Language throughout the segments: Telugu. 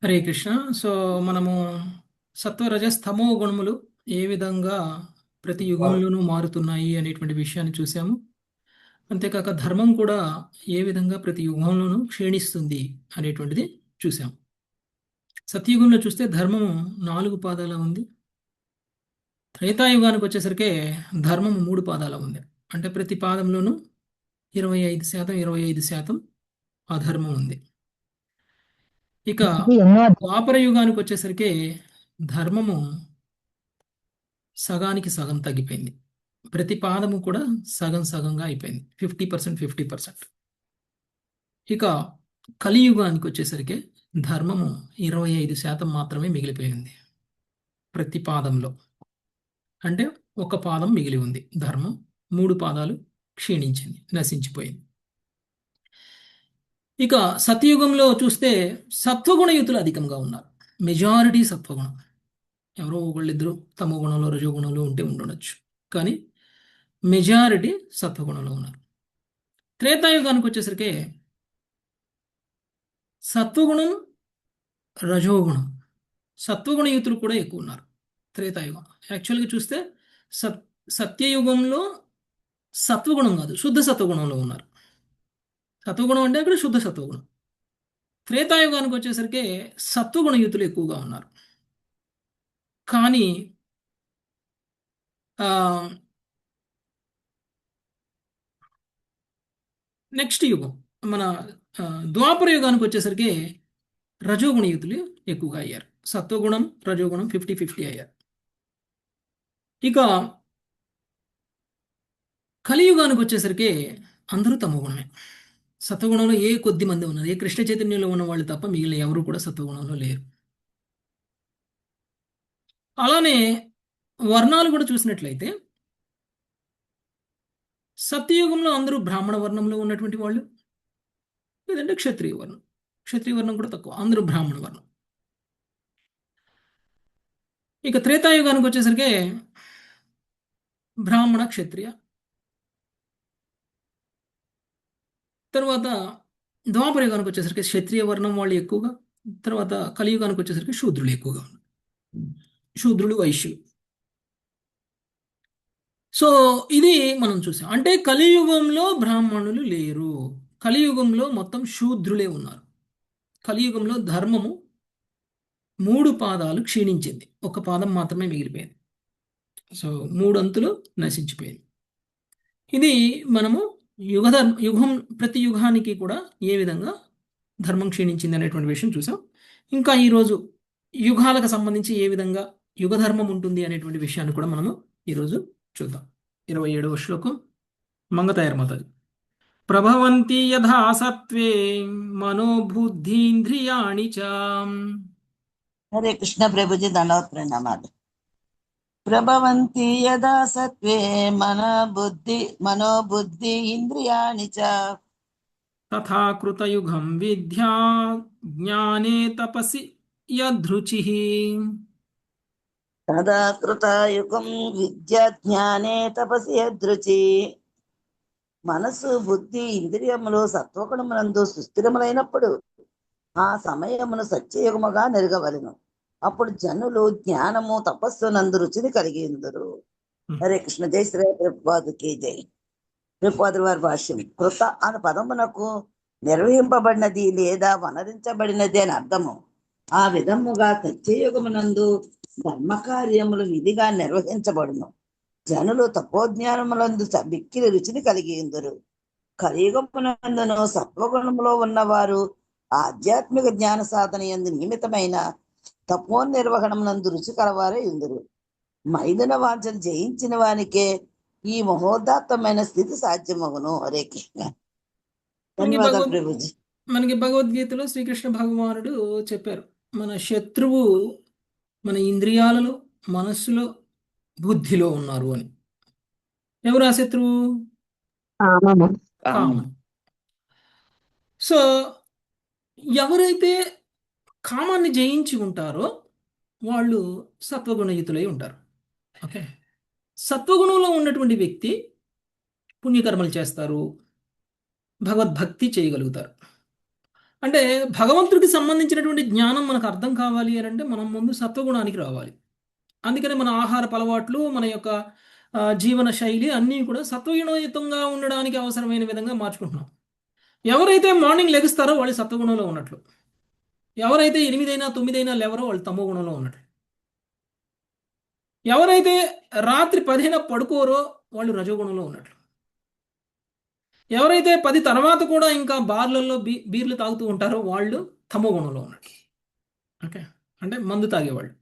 హరే కృష్ణ. సో మనము సత్వ రజస్ తమో గుణములు ఏ విధంగా ప్రతి యుగంలోనూ మారుతున్నాయి అనేటువంటి విషయాన్ని చూసాము. అంతేకాక ధర్మం కూడా ఏ విధంగా ప్రతి యుగంలోనూ క్షీణిస్తుంది అనేటువంటిది చూసాము. సత్యయుగంలో చూస్తే ధర్మము 4 పాదాల ఉంది. త్రేతాయుగానికి వచ్చేసరికి ధర్మము 3 పాదాల ఉంది. అంటే ప్రతి పాదంలోనూ 25% 25% అధర్మం ఉంది. ఇక ఇది ఎన్నో ద్వాపర యుగానికి వచ్చేసరికి ధర్మము సగానికి సగం తగ్గిపోయింది. ప్రతి పాదము కూడా సగం సగంగా అయిపోయింది, 50% 50%. ఇక కలియుగానికి వచ్చేసరికి ధర్మము 25% మాత్రమే మిగిలిపోయింది ప్రతి పాదంలో. అంటే ఒక పాదం మిగిలి ఉంది ధర్మం, 3 పాదాలు క్షీణించింది, నశించిపోయింది. ఇక సత్యయుగంలో చూస్తే సత్వగుణయుతులు అధికంగా ఉన్నారు. మెజారిటీ సత్వగుణం. ఎవరో ఒకళ్ళిద్దరు తమో గుణంలో రజో గుణంలో ఉంటే ఉండొచ్చు, కానీ మెజారిటీ సత్వగుణంలో ఉన్నారు. త్రేతాయుగానికి వచ్చేసరికి సత్వగుణం, రజోగుణం, సత్వగుణయుతులు కూడా ఎక్కువ ఉన్నారు త్రేతాయుగం. యాక్చువల్గా చూస్తే సత్ సత్యయుగంలో సత్వగుణం కాదు, శుద్ధ సత్వగుణంలో ఉన్నారు. సత్వగుణం అంటే అక్కడ శుద్ధ సత్వగుణం. త్రేతాయుగానికి వచ్చేసరికి సత్వగుణయుతులు ఎక్కువగా ఉన్నారు. కానీ ఆ, నెక్స్ట్ యుగం మన ఆ, ద్వాపర యుగానికి వచ్చేసరికి రజోగుణయుతులు ఎక్కువగా అయ్యారు. సత్వగుణం రజోగుణం 50-50 అయ్యారు. ఇక కలియుగానికి వచ్చేసరికి అందరూ తమో గుణమే. సత్వగుణంలో ఏ కొద్ది మంది ఉన్నారు, ఏ కృష్ణ చైతన్యంలో ఉన్న వాళ్ళు తప్ప మిగిలిన ఎవరు కూడా సత్వగుణంలో లేరు. అలానే వర్ణాలు కూడా చూసినట్లయితే సత్యయుగంలో అందరూ బ్రాహ్మణ వర్ణంలో ఉన్నటువంటి వాళ్ళు, లేదంటే క్షత్రియ వర్ణం. క్షత్రియ వర్ణం కూడా తక్కువ, అందరూ బ్రాహ్మణ వర్ణం. ఇక త్రేతాయుగానికి వచ్చేసరికి బ్రాహ్మణ క్షత్రియ, తర్వాత ద్వాపర యుగానికి వచ్చేసరికి క్షత్రియ వర్ణం వాళ్ళు ఎక్కువగా, తర్వాత కలియుగానికి వచ్చేసరికి శూద్రులు ఎక్కువగా ఉన్నారు. శూద్రులు వైశ్యులు. సో ఇది మనం చూసాం. అంటే కలియుగంలో బ్రాహ్మణులు లేరు, కలియుగంలో మొత్తం శూద్రులే ఉన్నారు. కలియుగంలో ధర్మము 3 పాదాలు క్షీణించింది, ఒక పాదం మాత్రమే మిగిలిపోయింది. సో 3 అంతులు నశించిపోయింది. ఇది మనము యుగం ప్రతి యుగానికి కూడా ఏ విధంగా ధర్మం క్షీణించింది అనేటువంటి విషయం చూసాం. ఇంకా ఈరోజు యుగాలకు సంబంధించి ఏ విధంగా యుగ ధర్మం ఉంటుంది అనేటువంటి విషయాన్ని కూడా మనము ఈరోజు చూద్దాం. 27వ శ్లోకం మంగతాయర్మతది. ప్రభవంతి యథా సత్వే మనోబుద్ధీంద్రియాణి చ. హరే కృష్ణ ప్రభుజీ దండవత్ ప్రణామాలు. ప్రభవంతి యదా సత్వే మనోబుద్ధి ఇంద్రియాణి చ తథా కృతయుగం విద్యా జ్ఞానే తపసి యదృచి. తదా కృతయుగం విద్య జ్ఞానే తపసి యదృచి. మనసు బుద్ధి ఇంద్రియములు సత్వగుణమునందు సుస్థిరములైనప్పుడు ఆ సమయమును సత్యయుగముగా నెరగవలెను. అప్పుడు జనులు జ్ఞానము తపస్సునందు రుచిని కలిగిందురు. హరే కృష్ణ. జై శ్రీ ప్రభుపాదుకి జై. ప్రభుపాదుల వారి భాష్యం. కృత అను పదమునకు నిర్వహింపబడినది లేదా వనరించబడినది అని అర్థము. ఆ విధముగా సత్యయుగమునందు ధర్మకార్యములు విధిగా నిర్వహించబడును. జనులు తపోజ్ఞానములందు మిక్కిలి రుచిని కలిగిందురు. కలియుగమునందును సత్వగుణములో ఉన్నవారు ఆధ్యాత్మిక జ్ఞాన సాధన యందు నియమితమైన తపోనిర్వహణమునందు రుచి కలవారే ఇందురు. మైదున వాంఛలు జయించిన వానికే ఈ మహోదాత్తమైన స్థితి సాధ్యమగును. హరే కృష్ణ. మనకి ధన్యవాదాలు భగవద్ ప్రభుజీ. మనకి భగవద్గీతలో శ్రీకృష్ణ భగవానుడు చెప్పారు, మన శత్రువు మన ఇంద్రియాలలో, మనస్సులో, బుద్ధిలో ఉన్నారు అని. ఎవరు ఆ శత్రువు? కామము. కామం. సో ఎవరైతే కామాన్ని జయించి ఉంటారో వాళ్ళు సత్వగుణయుతులై ఉంటారు. ఓకే. సత్వగుణంలో ఉన్నటువంటి వ్యక్తి పుణ్యకర్మలు చేస్తారు, భగవద్భక్తి చేయగలుగుతారు. అంటే భగవంతుడికి సంబంధించినటువంటి జ్ఞానం మనకు అర్థం కావాలి అని అంటే మనం ముందు సత్వగుణానికి రావాలి. అందుకనే మన ఆహారపు అలవాట్లు, మన యొక్క జీవన శైలి అన్నీ కూడా సత్వగుణయుతంగా ఉండడానికి అవసరమైన విధంగా మార్చుకుంటున్నాం. ఎవరైతే మార్నింగ్ లెగుస్తారో వాళ్ళు సత్వగుణంలో ఉన్నట్లు. ఎవరైతే 8 అయినా 9 అయినా లేవరో వాళ్ళు తమో గుణంలో ఉన్నట్లు. ఎవరైతే రాత్రి 10 అయినా పడుకోరో వాళ్ళు రజోగుణంలో ఉన్నట్లు. ఎవరైతే 10 తర్వాత కూడా ఇంకా బార్లలో బీర్లు తాగుతూ ఉంటారో వాళ్ళు తమో గుణంలో ఉన్నట్లు. ఓకే, అంటే మందు తాగేవాళ్ళు.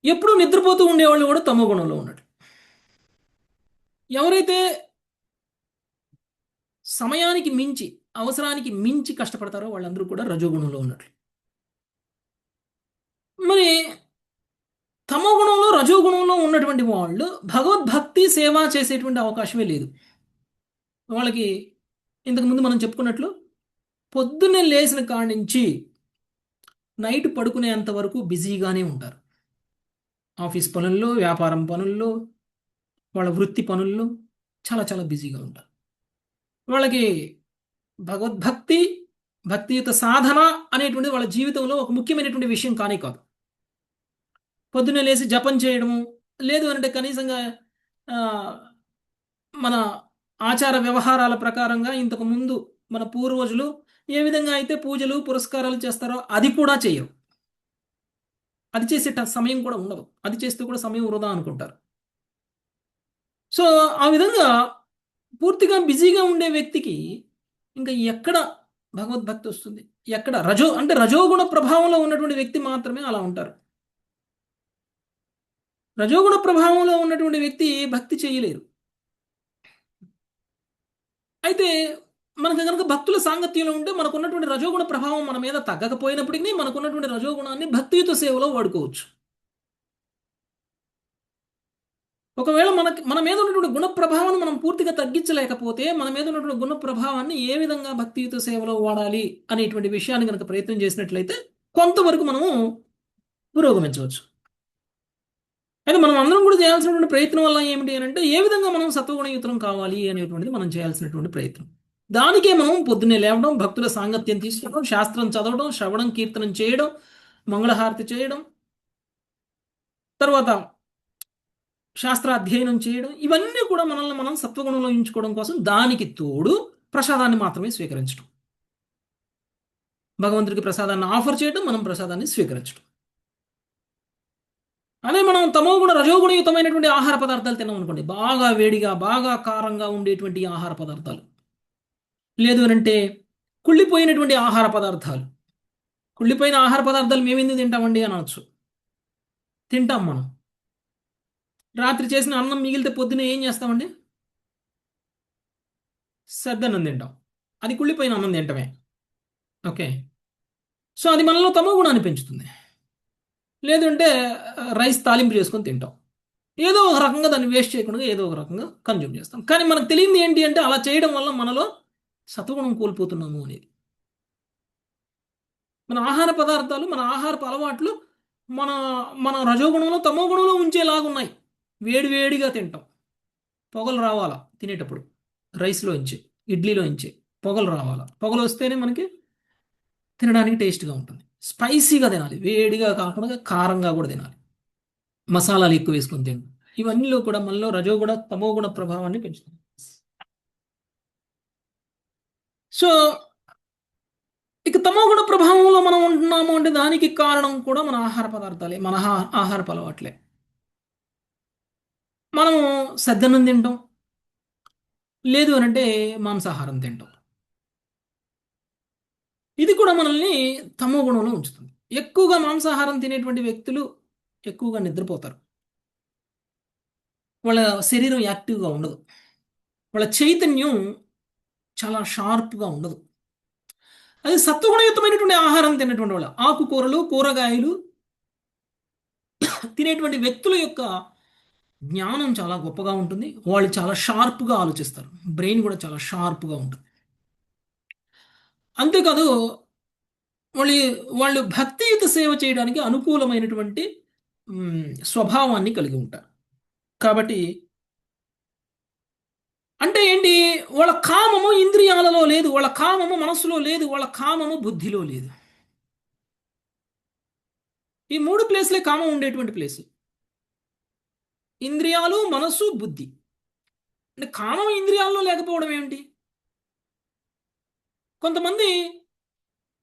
ఎప్పుడూ నిద్రపోతూ ఉండేవాళ్ళు కూడా తమో గుణంలో ఉన్నట్లు. ఎవరైతే సమయానికి మించి, అవసరానికి మించి కష్టపడతారో వాళ్ళందరూ కూడా రజోగుణంలో ఉన్నట్లు. మరి తమో గుణంలో, రజోగుణంలో ఉన్నటువంటి వాళ్ళు భగవద్భక్తి సేవ చేసేటువంటి అవకాశమే లేదు. వాళ్ళకి ఇంతకుముందు మనం చెప్పుకున్నట్లు పొద్దున్నే లేచిన కాడి నుంచి నైట్ పడుకునేంత వరకు బిజీగానే ఉంటారు. ఆఫీస్ పనుల్లో, వ్యాపారం పనుల్లో, వాళ్ళ వృత్తి పనుల్లో చాలా చాలా బిజీగా ఉంటారు. వాళ్ళకి భగవద్భక్తి, భక్తియుత సాధన అనేటువంటిది వాళ్ళ జీవితంలో ఒక ముఖ్యమైనటువంటి విషయం కానే కాదు. పొద్దున్నే లేచి జపం చేయడము, లేదు అంటే కనీసంగా ఆ, మన ఆచార వ్యవహారాల ప్రకారంగా ఇంతకు ముందు మన పూర్వజులు ఏ విధంగా అయితే పూజలు పురస్కారాలు చేస్తారో అది కూడా చేయరు. అది చేసే సమయం కూడా ఉండదు. అది చేస్తే కూడా సమయం వృధా అనుకుంటారు. సో ఆ విధంగా పూర్తిగా బిజీగా ఉండే వ్యక్తికి ఇంకా ఎక్కడ భగవద్భక్తి వస్తుంది? ఎక్కడ అంటే రజోగుణ ప్రభావంలో ఉన్నటువంటి వ్యక్తి మాత్రమే అలా ఉంటారు. రజోగుణ ప్రభావంలో ఉన్నటువంటి వ్యక్తి భక్తి చేయలేరు. అయితే మనకు కనుక భక్తుల సాంగత్యంలో ఉంటే మనకున్నటువంటి రజోగుణ ప్రభావం మన మీద తగ్గకపోయినప్పటికీ మనకున్నటువంటి రజోగుణాన్ని భక్తియుత సేవలో వాడుకోవచ్చు. ఒకవేళ మన మీద ఉన్నటువంటి గుణ ప్రభావాన్ని మనం పూర్తిగా తగ్గించలేకపోతే మన మీద ఉన్నటువంటి గుణ ప్రభావాన్ని ఏ విధంగా భక్తియుత సేవలో వాడాలి అనేటువంటి విషయాన్ని కనుక ప్రయత్నం చేసినట్లయితే కొంతవరకు మనము పురోగమించవచ్చు. అయితే మనం అందరం కూడా చేయాల్సినటువంటి ప్రయత్నం వల్ల ఏమిటి అని అంటే ఏ విధంగా మనం సత్వగుణయుతం కావాలి అనేటువంటిది మనం చేయాల్సినటువంటి ప్రయత్నం. దానికే మనం పొద్దున్నే లేవడం, భక్తుల సాంగత్యం తీసుకోవడం, శాస్త్రం చదవడం, శ్రవణం కీర్తనం చేయడం, మంగళహారతి చేయడం, తర్వాత శాస్త్ర అధ్యయనం చేయడం, ఇవన్నీ కూడా మనల్ని మనం సత్వగుణంలో ఉంచుకోవడం కోసం. దానికి తోడు ప్రసాదాన్ని మాత్రమే స్వీకరించడం, భగవంతుడికి ప్రసాదాన్ని ఆఫర్ చేయడం, మనం ప్రసాదాన్ని స్వీకరించడం. అదే మనం తమోగుణ రజోగుణయుతమైనటువంటి ఆహార పదార్థాలు తిన్నాం అనుకోండి, బాగా వేడిగా బాగా కారంగా ఉండేటువంటి ఆహార పదార్థాలు, లేదు అంటే కుళ్ళిపోయినటువంటి ఆహార పదార్థాలు. కుళ్ళిపోయిన ఆహార పదార్థాలు మేము ఎందుకు తింటామండి అని అనొచ్చు. తింటాం మనం. రాత్రి చేసిన అన్నం మిగిలితే పొద్దున ఏం చేస్తామండి? సద్దన్నం తింటాం. అది కుళ్ళిపోయిన అన్నం తింటమే. ఓకే, సో అది మనలో తమో గుణాన్ని పెంచుతుంది. లేదంటే రైస్ తాలింపు చేసుకొని తింటాం. ఏదో ఒక రకంగా దాన్ని వేస్ట్ చేయకుండా ఏదో ఒక రకంగా కన్జ్యూమ్ చేస్తాం. కానీ మనకు తెలియంది ఏంటి అంటే అలా చేయడం వల్ల మనలో సత్వగుణం కోల్పోతున్నాము అనేది. మన ఆహార పదార్థాలు, మన ఆహారపు అలవాట్లు మన మన రజోగుణంలో తమో గుణంలో ఉంచేలాగున్నాయి. వేడి వేడిగా తింటాం, పొగలు రావాలా తినేటప్పుడు, రైస్లో ఇంచి, ఇడ్లీలో ఇంచి పొగలు రావాలా. పొగలు వస్తేనే మనకి తినడానికి టేస్ట్గా ఉంటుంది. స్పైసీగా తినాలి, వేడిగా కాకుండా కారంగా కూడా తినాలి, మసాలాలు ఎక్కువ వేసుకొని తింటాం. ఇవన్నీలో కూడా మనలో రజోగుణ తమోగుణ ప్రభావాన్ని పెంచుతుంది. సో ఇక తమోగుణ ప్రభావంలో మనం ఉంటున్నాము అంటే దానికి కారణం కూడా మన ఆహార పదార్థాలే, మన ఆహారపు అలవాట్లే. మనము సద్దన్నం తింటాం, లేదు అని అంటే మాంసాహారం తింటాం. ఇది కూడా మనల్ని తమో గుణంలో ఉంచుతుంది. ఎక్కువగా మాంసాహారం తినేటువంటి వ్యక్తులు ఎక్కువగా నిద్రపోతారు. వాళ్ళ శరీరం యాక్టివ్గా ఉండదు, వాళ్ళ చైతన్యం చాలా షార్ప్గా ఉండదు. అది సత్వగుణయుతమైనటువంటి ఆహారం తినేటువంటి వాళ్ళ, ఆకుకూరలు, కూరగాయలు తినేటువంటి వ్యక్తుల యొక్క జ్ఞానం చాలా గొప్పగా ఉంటుంది. వాళ్ళు చాలా షార్ప్గా ఆలోచిస్తారు, బ్రెయిన్ కూడా చాలా షార్ప్గా ఉంటుంది. అంతేకాదు వాళ్ళు వాళ్ళు భక్తియుత సేవ చేయడానికి అనుకూలమైనటువంటి స్వభావాన్ని కలిగి ఉంటారు. కాబట్టి అంటే ఏంటి? వాళ్ళ కామము ఇంద్రియాలలో లేదు, వాళ్ళ కామము మనస్సులో లేదు, వాళ్ళ కామము బుద్ధిలో లేదు. ఈ మూడు ప్లేస్లే కామం ఉండేటువంటి ప్లేస్: ఇంద్రియాలు, మనస్సు, బుద్ధి. అంటే కామం ఇంద్రియాల్లో లేకపోవడం ఏమిటి? కొంతమంది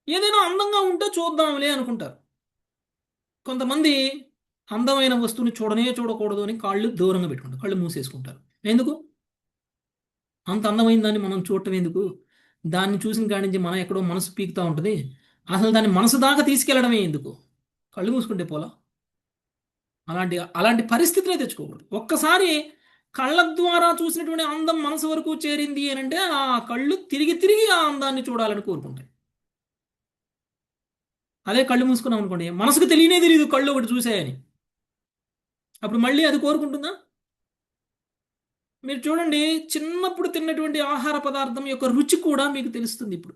ఏదైనా అందంగా ఉంటే చూద్దాంలే అనుకుంటారు. కొంతమంది అందమైన వస్తువుని చూడనే చూడకూడదు అని కాళ్ళు దూరంగా పెట్టుకుంటారు, కళ్ళు మూసేసుకుంటారు. ఎందుకు? అంత అందమైన దాన్ని మనం చూడటం ఎందుకు? దాన్ని చూసిన కాడి నుంచి మనం ఎక్కడో మనసు పీకుతా ఉంటుంది. అసలు దాన్ని మనసు దాకా తీసుకెళ్లడమే ఎందుకు? కళ్ళు మూసుకుంటే పోలా. అలాంటి అలాంటి పరిస్థితులే తెచ్చుకోకూడదు. ఒక్కసారి కళ్ళ ద్వారా చూసినటువంటి అందం మనసు వరకు చేరింది అని అంటే ఆ కళ్ళు తిరిగి తిరిగి ఆ అందాన్ని చూడాలని కోరుకుంటాయి. అదే కళ్ళు మూసుకున్నాం అనుకోండి, మనసుకు తెలియనే తెలియదు కళ్ళు ఒకటి చూసాయని. అప్పుడు మళ్ళీ అది కోరుకుంటుందా? మీరు చూడండి, చిన్నప్పుడు తిన్నటువంటి ఆహార పదార్థం యొక్క రుచి కూడా మీకు తెలుస్తుంది ఇప్పుడు.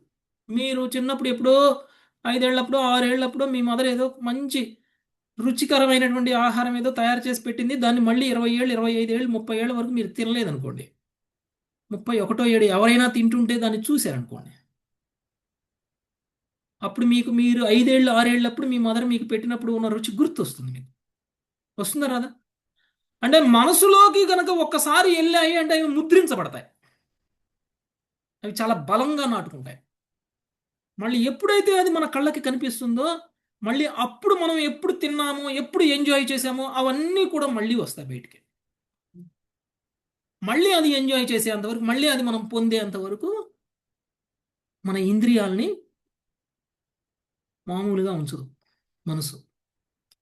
మీరు చిన్నప్పుడు ఎప్పుడో 5 ఏళ్ళప్పుడు 6 ఏళ్ళప్పుడు మీ మదర్ ఏదో మంచి రుచికరమైనటువంటి ఆహారం ఏదో తయారు చేసి పెట్టింది. దాన్ని మళ్ళీ 20 ఏళ్ళు, 25 ఏళ్ళు, 30 ఏళ్ళ వరకు మీరు తినలేదనుకోండి. 31వ ఏడు ఎవరైనా తింటుంటే దాన్ని చూశారనుకోండి. అప్పుడు మీరు 5 ఏళ్ళు 6 ఏళ్ళప్పుడు మీ మదర్ మీకు పెట్టినప్పుడు ఉన్న రుచి గుర్తొస్తుంది మీకు. వస్తుందా రాదా? అంటే మనసులోకి గనక ఒక్కసారి వెళ్ళాయి అంటే అవి ముద్రించబడతాయి. అవి చాలా బలంగా నాటుకుంటాయి. మళ్ళీ ఎప్పుడైతే అది మన కళ్ళకి కనిపిస్తుందో మళ్ళీ అప్పుడు మనం ఎప్పుడు తిన్నామో, ఎప్పుడు ఎంజాయ్ చేసామో అవన్నీ కూడా మళ్ళీ వస్తాయి బయటికి. మళ్ళీ అది ఎంజాయ్ చేసేంతవరకు, మళ్ళీ అది మనం పొందేంత వరకు మన ఇంద్రియాలని మామూలుగా ఉంచదు మనసు.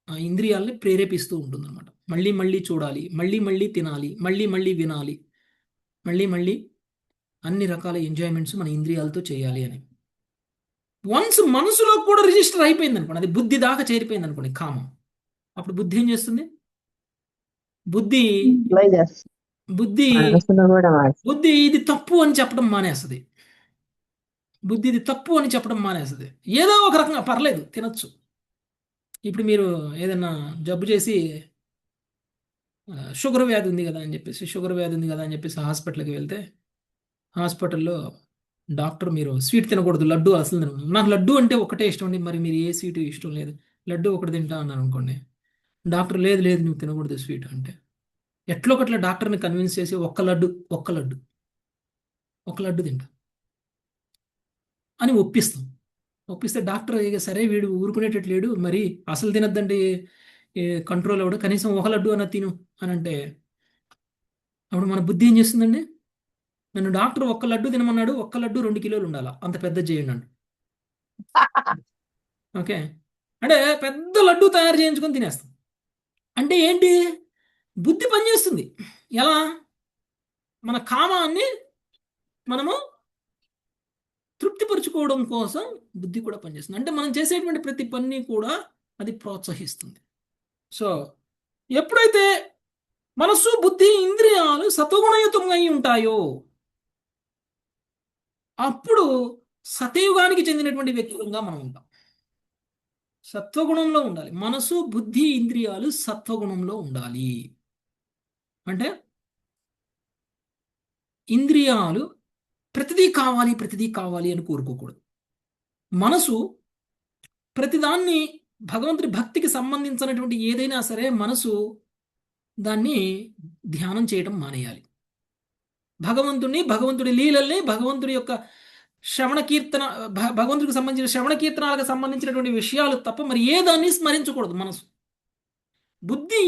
ఆ ఇంద్రియాలని ప్రేరేపిస్తూ ఉంటుంది అనమాట. మళ్ళీ మళ్ళీ చూడాలి, మళ్ళీ మళ్ళీ తినాలి, మళ్ళీ మళ్ళీ వినాలి, మళ్ళీ మళ్ళీ అన్ని రకాల ఎంజాయ్మెంట్స్ మన ఇంద్రియాలతో చేయాలి అని. వన్స్ మనసులో కూడా రిజిస్టర్ అయిపోయింది అనుకోండి, అది బుద్ధి దాకా చేరిపోయింది అనుకోండి కామం. అప్పుడు బుద్ధి ఏం చేస్తుంది? బుద్ధి అప్లై చేస్తాం. బుద్ధి మనసులో కూడా మార్చి బుద్ధి ఇది తప్పు అని చెప్పడం మానేస్తుంది. బుద్ధి ఇది తప్పు అని చెప్పడం మానేస్తుంది. ఏదో ఒక రకంగా పర్లేదు తినొచ్చు. ఇప్పుడు మీరు ఏదైనా జబ్బు చేసి షుగర్ వ్యాధి ఉంది కదా అని చెప్పేసి, హాస్పిటల్కి వెళ్తే హాస్పిటల్లో డాక్టర్ మీరు స్వీట్ తినకూడదు, లడ్డు అసలు తినకూడదు. నాకు లడ్డు అంటే ఒకటే ఇష్టం అండి, మరి మీరు ఏ స్వీట్ ఇష్టం లేదు, లడ్డు ఒకటి తింటా అన్నారు అనుకోండి. డాక్టర్ లేదు లేదు నువ్వు తినకూడదు స్వీట్ అంటే, ఎట్లా ఒకట్లా డాక్టర్ని కన్విన్స్ చేసి ఒక్క లడ్డు ఒక లడ్డు తింటా అని ఒప్పిస్తే డాక్టర్ ఇక సరే వీడు ఊరుకునేటట్టు లేడు, మరి అసలు తినద్దంటే కంట్రోల్ అవ్వడు, కనీసం ఒక లడ్డు అన్న తిను అని అంటే అప్పుడు మన బుద్ధి ఏం చేస్తుందండి? నన్ను డాక్టర్ ఒక్క లడ్డు తినమన్నాడు, ఒక్క లడ్డు 2 కిలోలు ఉండాలా, అంత పెద్ద చేయండి అండి. ఓకే, అంటే పెద్ద లడ్డు తయారు చేయించుకొని తినేస్తాం. అంటే ఏంటి? బుద్ధి పనిచేస్తుంది. ఎలా? మన కామాన్ని మనము తృప్తిపరుచుకోవడం కోసం బుద్ధి కూడా పనిచేస్తుంది. అంటే మనం చేసేటువంటి ప్రతి పని కూడా అది ప్రోత్సహిస్తుంది. సో ఎప్పుడైతే మనస్సు, బుద్ధి, ఇంద్రియాలు సత్వగుణయుతంగా ఉంటాయో అప్పుడు సతయుగానికి చెందినటువంటి వ్యక్తులుగా మనం ఉంటాం. సత్వగుణంలో ఉండాలి. మనసు, బుద్ధి, ఇంద్రియాలు సత్వగుణంలో ఉండాలి. అంటే ఇంద్రియాలు ప్రతిదీ కావాలి అని కోరుకోకూడదు. మనసు ప్రతిదాన్ని, భగవంతుడి భక్తికి సంబంధించినటువంటి ఏదైనా సరే మనసు దాన్ని ధ్యానం చేయడం మానేయాలి. భగవంతుడి లీలల్ని, భగవంతుడి యొక్క శ్రవణ కీర్తన, భగవంతుడికి సంబంధించిన శ్రవణ కీర్తనాలకు సంబంధించినటువంటి విషయాలు తప్ప మరి ఏ దాన్ని స్మరించకూడదు మనసు. బుద్ధి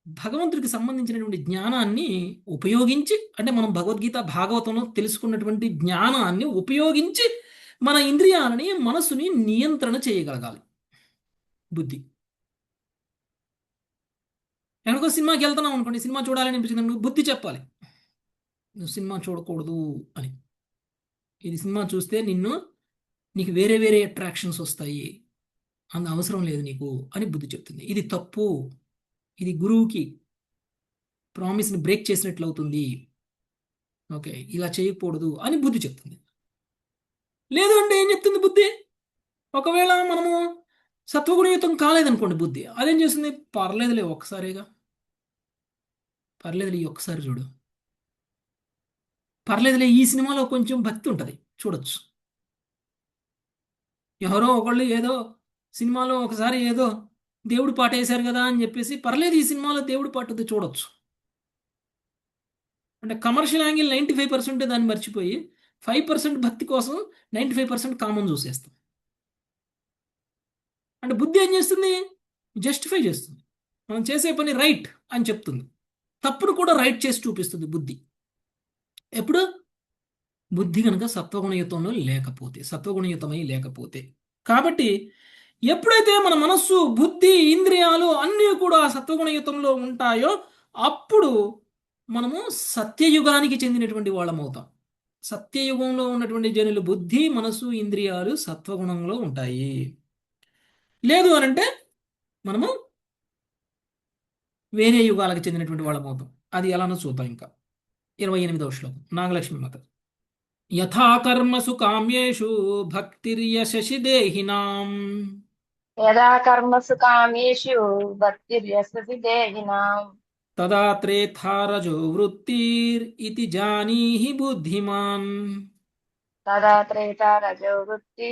భగవంతుడికి సంబంధించినటువంటి జ్ఞానాన్ని ఉపయోగించి, అంటే మనం భగవద్గీత భాగవతంలో తెలుసుకున్నటువంటి జ్ఞానాన్ని ఉపయోగించి మన ఇంద్రియాలని, మనసుని నియంత్రణ చేయగలగాలి బుద్ధి. ఎక్కడికో సినిమాకి వెళ్తున్నాం అనుకోండి, సినిమా చూడాలని అనిపించింది అనుకో, బుద్ధి చెప్పాలి నువ్వు సినిమా చూడకూడదు అని. ఇది సినిమా చూస్తే నీకు వేరే వేరే అట్రాక్షన్స్ వస్తాయి, అంత అవసరం లేదు నీకు అని బుద్ధి చెప్తుంది. ఇది తప్పు, ఇది గురువుకి ప్రామిస్ని బ్రేక్ చేసినట్లు అవుతుంది, ఓకే ఇలా చేయకూడదు అని బుద్ధి చెప్తుంది. లేదు అంటే ఏం చెప్తుంది బుద్ధి? ఒకవేళ మనము సత్వగుణయుతం కాలేదనుకోండి, బుద్ధి అదేం చేస్తుంది? పర్లేదులే ఒక్కసారిగా, పర్లేదులే ఈ ఒక్కసారి చూడు, పర్లేదులే ఈ సినిమాలో కొంచెం భక్తి ఉంటుంది, చూడొచ్చు. ఎవరో ఒకళ్ళు ఏదో సినిమాలో ఒకసారి ఏదో దేవుడి పాట వేశారు కదా అని చెప్పేసి పర్లేదు ఈ సినిమాలో దేవుడి పాట ఉంది చూడొచ్చు. అంటే కమర్షియల్ యాంగిల్ 95% దాన్ని మర్చిపోయి 5% భక్తి కోసం 95% కామన్ చూసేస్తాం. అంటే బుద్ధి ఏం చేస్తుంది? జస్టిఫై చేస్తుంది. మనం చేసే పని రైట్ అని చెప్తుంది, తప్పును కూడా రైట్ చేసి చూపిస్తుంది బుద్ధి. ఎప్పుడు? బుద్ధి కనుక సత్వగుణయుతంలో లేకపోతే, సత్వగుణయుతమై లేకపోతే. కాబట్టి ఎప్పుడైతే మన మనస్సు, బుద్ధి, ఇంద్రియాలు అన్నీ కూడా సత్వగుణయుతంలో ఉంటాయో అప్పుడు మనము సత్యయుగానికి చెందినటువంటి వాళ్ళం అవుతాం. సత్యయుగంలో ఉన్నటువంటి జనులు బుద్ధి, మనసు, ఇంద్రియాలు సత్వగుణంలో ఉంటాయి. లేదు అనంటే మనము వేరే యుగాలకు చెందినటువంటి వాళ్ళం అవుతాం. అది ఎలానో చూద్దాం. ఇంకా 28వ శ్లోకం నాగలక్ష్మి మాత. యథా కర్మసు కామ్యేషు భక్తిర్యశసి దేహినాం యదా కర్మసు కామేషు భక్తిర్యసతి దేహినాం తదా త్రేధా రజో వృత్తిర్ ఇతి జానీహి బుద్ధిమాన్. తదా త్రేతా రజో వృత్తి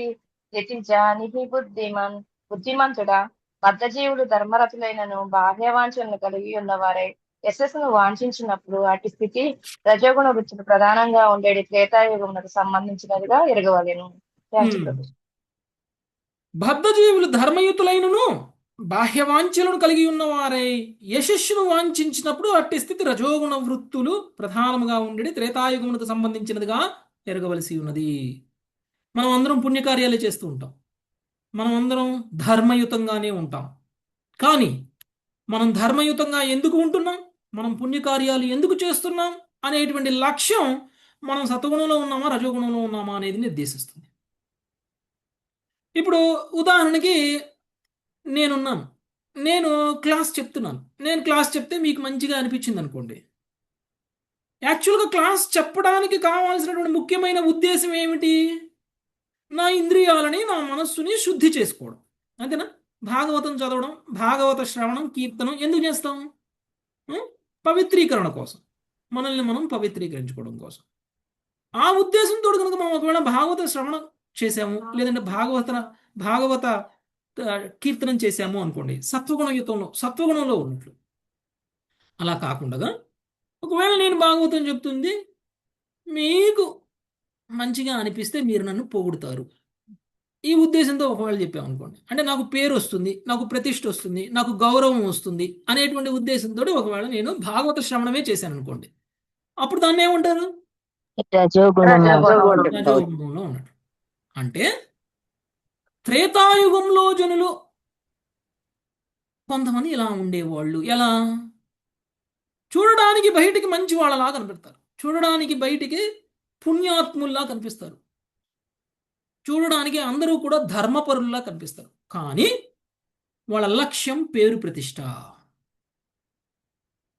యతి జానిహి బుద్ధిమన్. బుద్ధిమంతుడా, బద్ధజీవులు ధర్మరతులైనను బాహ్యవాంఛలను కలిగి ఉన్నవారై యశస్సును వాంఛించినప్పుడు అటు స్థితి రజోగుణ వృత్తులు ప్రధానంగా ఉండేది త్రేతాయుగమునకు సంబంధించినదిగా ఎరగవలెను. థాంక్స్ హ్మ్. ప్రభు. బద్ధజీవులు ధర్మయుతులైనను బాహ్యవాంఛలను కలిగి ఉన్నవారై యశస్సును వాంఛించినప్పుడు అట్టి స్థితి రజోగుణ వృత్తులు ప్రధానముగా ఉండేది త్రేతాయుగమునకు సంబంధించినదిగా ఎరగవలసి ఉన్నది. మనం అందరం పుణ్యకార్యాలే చేస్తూ ఉంటాం, మనం అందరం ధర్మయుతంగానే ఉంటాం. కానీ మనం ధర్మయుతంగా ఎందుకు ఉంటున్నాం, మనం పుణ్యకార్యాలు ఎందుకు చేస్తున్నాం అనేటువంటి లక్ష్యం మనం సత్వగుణంలో ఉన్నామా రజోగుణంలో ఉన్నామా అనేది నిర్దేశిస్తుంది. ఇప్పుడు ఉదాహరణకి నేనున్నాను, నేను క్లాస్ చెప్తున్నాను. నేను క్లాస్ చెప్తే మీకు మంచిగా అనిపించింది అనుకోండి. యాక్చువల్గా క్లాస్ చెప్పడానికి కావాల్సినటువంటి ముఖ్యమైన ఉద్దేశం ఏమిటి? నా ఇంద్రియాలని, నా మనస్సుని శుద్ధి చేసుకోవడం, అంతేనా? భాగవతం చదవడం, భాగవత శ్రవణం, కీర్తనం ఎందుకు చేస్తాం? ఉం? పవిత్రీకరణ కోసం, మనల్ని మనం పవిత్రీకరించుకోవడం కోసం. ఆ ఉద్దేశంతో కనుక మనం ఒకవేళ భాగవత శ్రవణం చేసాము, లేదంటే భాగవత కీర్తనం చేశాము అనుకోండి, సత్వగుణంలో ఉన్నట్లు. అలా కాకుండా ఒకవేళ నేను భాగవతం చెప్తుంది మీకు మంచిగా అనిపిస్తే మీరు నన్ను పొగుడుతారు, ఈ ఉద్దేశంతో ఒకవేళ చెప్పామనుకోండి, అంటే నాకు పేరు వస్తుంది, నాకు ప్రతిష్ఠ వస్తుంది, నాకు గౌరవం వస్తుంది అనేటువంటి ఉద్దేశంతో ఒకవేళ నేను భాగవత శ్రవణమే చేశాను అనుకోండి, అప్పుడు దాన్ని ఏమంటారు? రజోగుణము. రజోగుణంలో ఉన్నట్టు. అంటే త్రేతాయుగంలో జనులు కొంతమంది ఇలా ఉండేవాళ్ళు. ఎలా? చూడడానికి బయటికి మంచి వాళ్ళలా కనిపిస్తారు, చూడడానికి బయటికి పుణ్యాత్ముల్లా కనిపిస్తారు, చూడడానికి అందరూ కూడా ధర్మపరుల్లా కనిపిస్తారు. కానీ వాళ్ళ లక్ష్యం పేరు ప్రతిష్ట,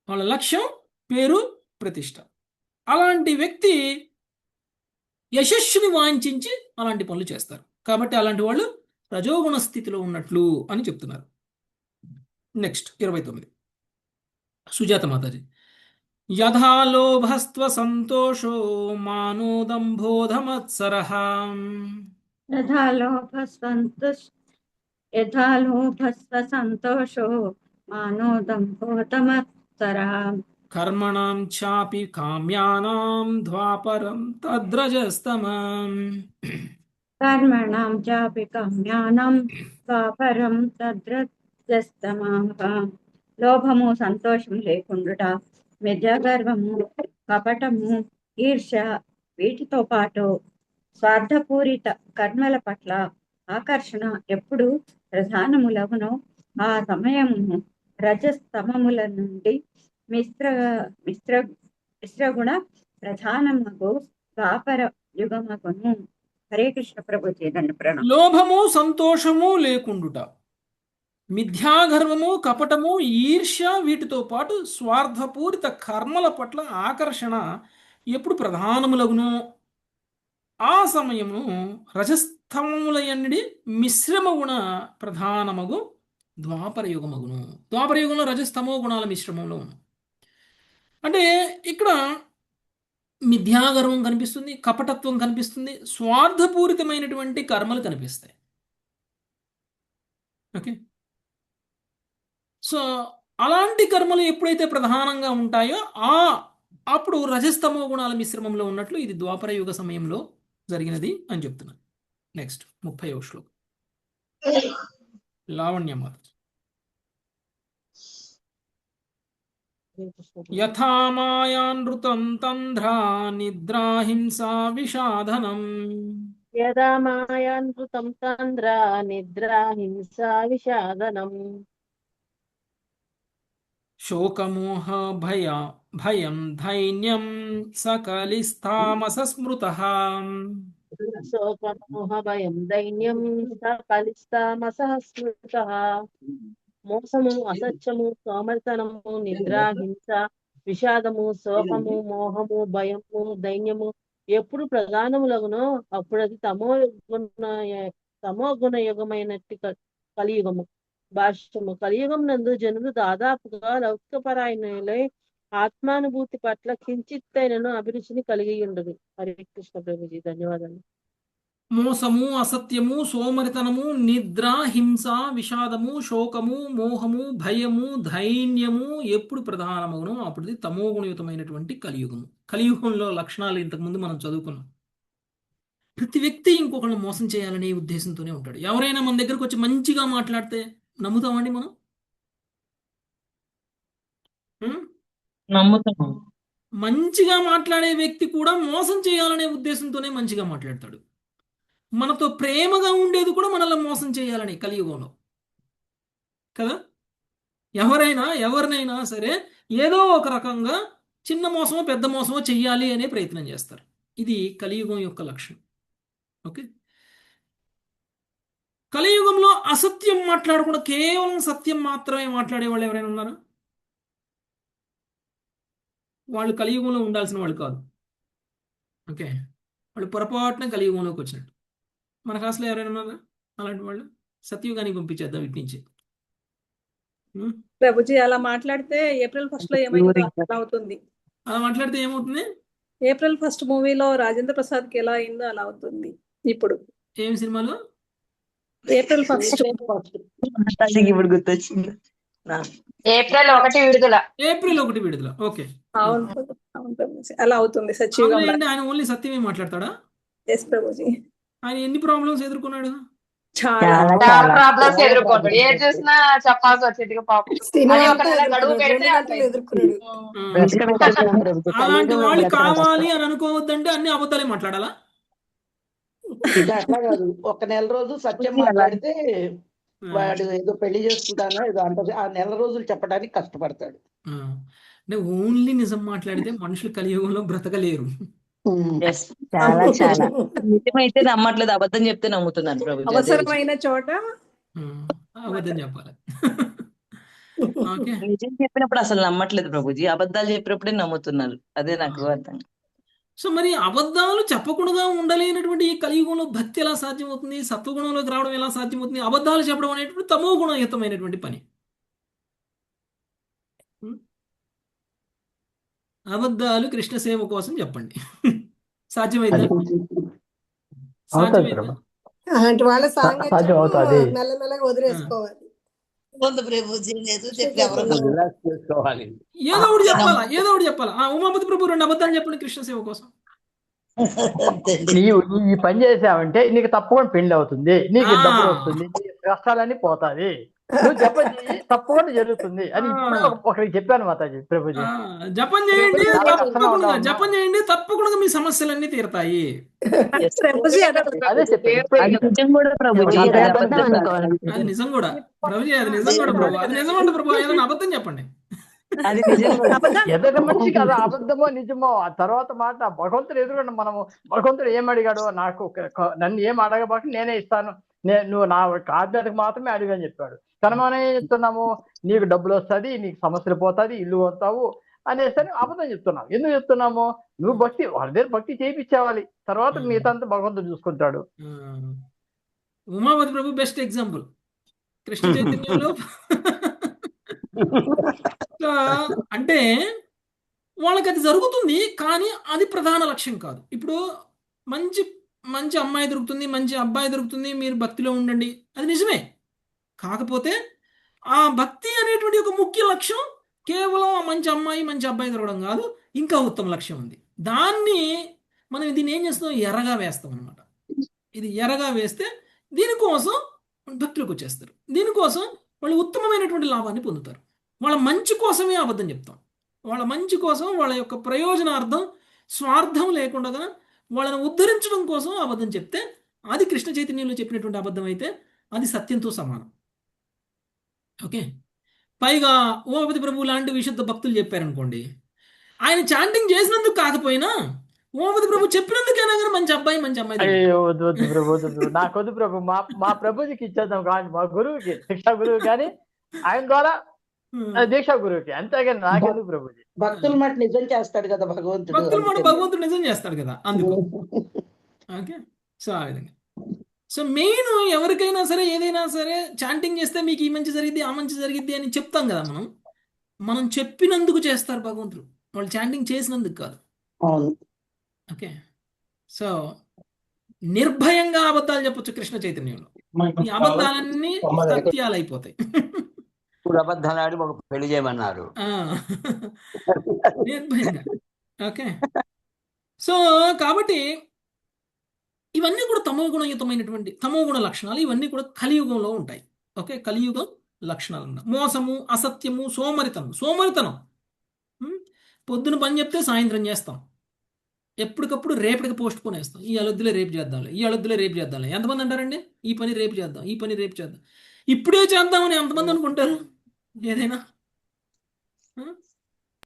వాళ్ళ లక్ష్యం పేరు ప్రతిష్ట. అలాంటి వ్యక్తి యశస్సుని వాంఛించి అలాంటి పనులు చేస్తారు. కాబట్టి అలాంటి వాళ్ళు రజోగుణ స్థితిలో ఉన్నట్లు అని చెప్తున్నారు. నెక్స్ట్ 29 సుజాత మాతాజీ. యథా లోభస్త్వ సంతోషో మానోదంభోధమత్సరః యథా లోభస్వ సంతోషో మానోదంభోతమత్సరః కర్మణాం చాపి కామ్యానాం ద్వాపరం తద్రజస్తమం. కర్మణాం చాపి కామ్యానాం ద్వాపరం తద్రజస్తమః. లోభము, సంతోషం లేకుండుట, మిథ్యాగర్వము, కపటము, ఈర్ష్య వీటితో పాటు స్వార్థపూరిత కర్మల పట్ల ఆకర్షణ ఎప్పుడు ప్రధానములగునో ఆ సమయము రజస్తమముల నుండి మిశ్ర మిశ్ర మిశ్రగుణ ప్రధానమగు ద్వాపర యుగమగును. హరే కృష్ణ ప్రభు చేదండి ప్రణామం. లోభము సంతోషము లేకుండుట, మిథ్యాగర్వము, కపటము, ఈర్ష్య వీటితో పాటు స్వార్థపూరిత కర్మల పట్ల ఆకర్షణ ఎప్పుడు ప్రధానములగునో ఆ సమయము రజస్తమములయన్నిడి మిశ్రమ గుణ ప్రధానమగు ద్వాపర యుగమగును. ద్వాపర యుగంలో రజస్తమో గుణాల మిశ్రమంలో ఉంది. అంటే ఇక్కడ మిథ్యాగర్వం కనిపిస్తుంది, కపటత్వం కనిపిస్తుంది, స్వార్థపూరితమైనటువంటి కర్మలు కనిపిస్తాయి. ఓకే, సో అలాంటి కర్మలు ఎప్పుడైతే ప్రధానంగా ఉంటాయో అప్పుడు రజస్తమో గుణాల మిశ్రమంలో ఉన్నట్లు ఇది ద్వాపర యుగ సమయంలో జరిగినది అని చెప్తున్నాను. నెక్స్ట్ 30వ శ్లోకం లావణ్యమాత. యథా మాయానృతం తంధ్రా నిద్రాహింసా విషాదనం యదా మాయానృతం తంద్ర నిద్రా హింసా విషాదనం శోకమోహ భయం ధైన్యం సకలిస్తామస స్మృతః శోకమోహ భయం దైన్యం సకలిస్తామసః స్మృతః. మోసము, అసత్యము, సోమర్తనము, నిద్ర, హింస, విషాదము, శోకము, మోహము, భయము, దైన్యము ఎప్పుడు ప్రధానములగునో అప్పుడు అది తమో గుణ యుగమైనట్టి కలియుగము. భాష్యము. కలియుగం నందు జనులు దాదాపుగా లౌకికపరాయణులై ఆత్మానుభూతి పట్ల కించిత్తైనను అభిరుచిని కలిగి ఉండదు. హరే కృష్ణ ప్రభుజీ, ధన్యవాదాలు. మోసము, అసత్యము, సోమరితనము, నిద్ర, హింస, విషాదము, శోకము, మోహము, భయము, ధైన్యము ఎప్పుడు ప్రధానమగునో అప్పుడు తమోగుణయుతమైనటువంటి కలియుగము. కలియుగంలో లక్షణాలు ఇంతకుముందు మనం చదువుకున్నాం. ప్రతి వ్యక్తి ఇంకొకరిని మోసం చేయాలనే ఉద్దేశంతోనే ఉంటాడు. ఎవరైనా మన దగ్గరకు వచ్చి మంచిగా మాట్లాడితే నమ్ముతామండి మనం? నమ్ముతాం. మంచిగా మాట్లాడే వ్యక్తి కూడా మోసం చేయాలనే ఉద్దేశంతోనే మంచిగా మాట్లాడతాడు. మనతో ప్రేమగా ఉండేది కూడా మనల్ని మోసం చేయాలని కలియుగంలో కదా. ఎవరినైనా సరే ఏదో ఒక రకంగా చిన్న మోసమో పెద్ద మోసమో చెయ్యాలి అనే ప్రయత్నం చేస్తారు. ఇది కలియుగం యొక్క లక్షణం. ఓకే, కలియుగంలో అసత్యం మాట్లాడకుండా కేవలం సత్యం మాత్రమే మాట్లాడే వాళ్ళు ఎవరైనా ఉన్నారా? వాళ్ళు కలియుగంలో ఉండాల్సిన వాళ్ళు కాదు. ఓకే, వాళ్ళు పొరపాటున కలియుగంలోకి వచ్చినట్టు. మనకు అసలు ఎవరైనా ఉన్నారా అలాంటి వాళ్ళు? సత్యుగానికి పంపించేద్దాం ఇటు నుంచి. ప్రభుజీ అలా మాట్లాడితే ఏప్రిల్ 1 లో ఏమైందో అలా అవుతుంది. అలా మాట్లాడితే ఏమవుతుంది? ఏప్రిల్ 1 మూవీలో రాజేంద్ర ప్రసాద్ కి ఎలా అయిందో అలా అవుతుంది ఇప్పుడు. ఏం సినిమాలో? ఏప్రిల్ 1 ఇప్పుడు గుర్తొచ్చింది. ఏప్రిల్ 1 విడుదల. ఏప్రిల్ 1 విడుదల. ఓకే, అవును అవును ప్రభుజీ, అలా అవుతుంది సత్యుగం. ఆయన ఓన్లీ సత్యమే మాట్లాడతాడా? ఎస్ ప్రభుజీ. ఆయన ఎన్ని ప్రాబ్లమ్స్ ఎదుర్కొన్నాడు? చాలా చాలా ప్రాబ్లమ్స్ ఎదుర్కొంటాడు. ఏది చూసినా చెప్పాల్సి వచ్చేది పాపం. అది ఒక నెల గడువు పెడితే ఎదుర్కొన్నాడు. అలాంటి వాళ్ళు కావాలి అని అనుకోవద్దంటే అన్ని అబద్ధాలే మాట్లాడాలా? ఇది అట్లా కాదు. ఒక నెల రోజు సత్యం మాట్లాడితే వాడు ఏదో పెళ్లి చేసుకుంటానో ఏదో అంటే ఆ నెల రోజులు చెప్పడానికి కష్టపడతాడు. అంటే ఓన్లీ నిజం మాట్లాడితే మనుషులు కలియుగంలో బ్రతకలేరు. చాలా చాలా నిజమైతే నమ్మట్లేదు, అబద్ధం చెప్తే నమ్ముతున్నాను ప్రభు. అవసరమైన చోట అబద్ధం చెప్పాలి. ఓకే, నిజం చెప్పినప్పుడు అసలు నమ్మట్లేదు ప్రభుజీ, అబద్ధాలు చెప్పినప్పుడే నమ్ముతున్నారు. అదే నాకు అర్థం. సో మరి అబద్ధాలు చెప్పకుండా ఉండలేనటువంటి ఈ కలియుగంలో భక్తి ఎలా సాధ్యమవుతుంది? సత్వగుణంలోకి రావడం ఎలా సాధ్యమవుతుంది? అబద్ధాలు చెప్పడం అనేటువంటి తమో గుణయుతమైనటువంటి పని. అబద్ధాలు కృష్ణ సేవ కోసం చెప్పండి. సాధ్యమైందా? సాధ్యమైందా? అలాంటి వాళ్ళ సాధ్యం అవుతుంది. మెల్లమెల్లగా వదిలేసుకోవాలి. ఏదో ఒకటి చెప్పాలా. ఉమాపతి ప్రభు 2 అబద్ధాలు చెప్పండి కృష్ణ సేవ కోసం. నీవు ఈ పని చేసావంటే నీకు తప్పకుండా పెళ్లి అవుతుంది, నీకు డబ్బులు వస్తుంది, నీ కష్టాలన్నీ పోతాది, నువ్వు జపం చేయి తప్పకుండా జరుగుతుంది అని ఒకరికి చెప్పాను మాతాజీ ప్రభుజీ. జపం చేయండి తప్పకుండా మీ సమస్యలన్నీ తీరుతాయి. అదే చెప్పాను. అది నిజం కూడా ప్రభుజీ. అది నిజం ప్రభు. అది నిజం అంటే ప్రభు ఏదైనా అబద్ధం చెప్పండి. ఎదుట మనిషి కదా అబద్ధమో నిజమో ఆ తర్వాత మాట భగవంతుడు ఎదురుగా మనము భగవంతుడు ఏం అడిగాడు, నన్ను ఏం అడగబాక నేనే ఇస్తాను, నువ్వు నా ఆజ్ఞతకు మాత్రమే అడిగని చెప్పాడు. కానీ మనం ఏం చెప్తున్నాము, నీకు డబ్బులు వస్తుంది, నీకు సమస్యలు పోతుంది, ఇల్లు పోతావు అనేసి అబద్ధం చెప్తున్నావు. ఎందుకు చెప్తున్నాము? నువ్వు భక్తి వాళ్ళ దగ్గర భక్తి చేయించావాలి, తర్వాత మిగతా భగవంతుడు చూసుకుంటాడు. ఉమాపతి ప్రభు బెస్ట్ ఎగ్జాంపుల్. కృష్ణ చైతన్యంలో అంటే వాళ్ళకి అది జరుగుతుంది, కానీ అది ప్రధాన లక్ష్యం కాదు. ఇప్పుడు మంచి మంచి అమ్మాయి దొరుకుతుంది, మంచి అబ్బాయి దొరుకుతుంది, మీరు భక్తిలో ఉండండి, అది నిజమే. కాకపోతే ఆ భక్తి అనేటువంటి ఒక ముఖ్య లక్ష్యం కేవలం ఆ మంచి అమ్మాయి మంచి అబ్బాయి దొరకడం కాదు, ఇంకా ఉత్తమ లక్ష్యం ఉంది. దాన్ని మనం దీన్ని ఏం చేస్తాం, ఎర్రగా వేస్తాం అనమాట. ఇది ఎర్రగా వేస్తే దీనికోసం భక్తులకు వచ్చేస్తారు. దీనికోసం వాళ్ళు ఉత్తమమైనటువంటి లాభాన్ని పొందుతారు. వాళ్ళ మంచి కోసమే అబద్ధం చెప్తాం. వాళ్ళ మంచి కోసం, వాళ్ళ యొక్క ప్రయోజనార్థం, స్వార్థం లేకుండా వాళ్ళని ఉద్ధరించడం కోసం అబద్ధం చెప్తే అది కృష్ణ చైతన్యంలో చెప్పినటువంటి అబద్ధం అయితే అది సత్యంతో సమానం. ఓకే. పైగా ఉమాపతి ప్రభు లాంటి విశుద్ధ భక్తులు చెప్పారనుకోండి, ఆయన చాంటింగ్ చేసినందుకు కాకపోయినా ఉమాపతి ప్రభు చెప్పినందుకైనా కానీ మంచి అబ్బాయి మంచి అమ్మాయి దొరుకుతారు. అయ్యో వద్దు వద్దు ప్రభు, వద్దు ప్రభు, నాకొద్దు ప్రభు. మా ప్రభుజీకి ఇచ్చేద్దాం, కానీ మా గురువుకి, దీక్షా గురువు కానీ ఆయన ద్వారా దీక్షా గురువుకి, అంతేగాని నాకెందుకు ప్రభుజీ. భక్తుల మాట నిజం చేస్తాడు కదా భగవంతుడు. భక్తులు మాట భగవంతుడు నిజం చేస్తాడు కదా, అందుకు. ఓకే. సో ఆ విధంగా. సో మెయిన్ ఎవరికైనా సరే ఏదైనా సరే చాంటింగ్ చేస్తే మీకు ఈ మంచి జరిగిద్ది ఆ మంచి జరిగిద్ది అని చెప్తాం కదా మనం చెప్పినందుకు చేస్తారు భగవంతుడు, వాళ్ళు చాంటింగ్ చేసినందుకు కాదు. అవును. ఓకే. సో నిర్భయంగా అబద్ధాలు చెప్పొచ్చు కృష్ణ చైతన్యంలో. ఈ అబద్ధాలన్నీ సత్యాలు అయిపోతాయి. ఇప్పుడు అబద్ధాలు ఆడి ఒక పెళ్లి చేయమన్నారు. నిర్భయంగా. ఓకే. సో కాబట్టి ఇవన్నీ కూడా తమోగుణయుతమైనటువంటి తమోగుణ లక్షణాలు, ఇవన్నీ కూడా కలియుగంలో ఉంటాయి. ఓకే. కలియుగం లక్షణాలు ఉన్నాయి. మోసము, అసత్యము, సోమరితనం. పొద్దున పని చెప్తే సాయంత్రం చేస్తాం, ఎప్పటికప్పుడు రేపటికి పోస్ట్ పోన్ వేస్తాం. ఈ అలొద్దులే రేపు చేద్దాంలే. ఎంతమంది అంటారండి ఈ పని రేపు చేద్దాం, ఇప్పుడే చేద్దామని ఎంతమంది అనుకుంటారు ఏదైనా?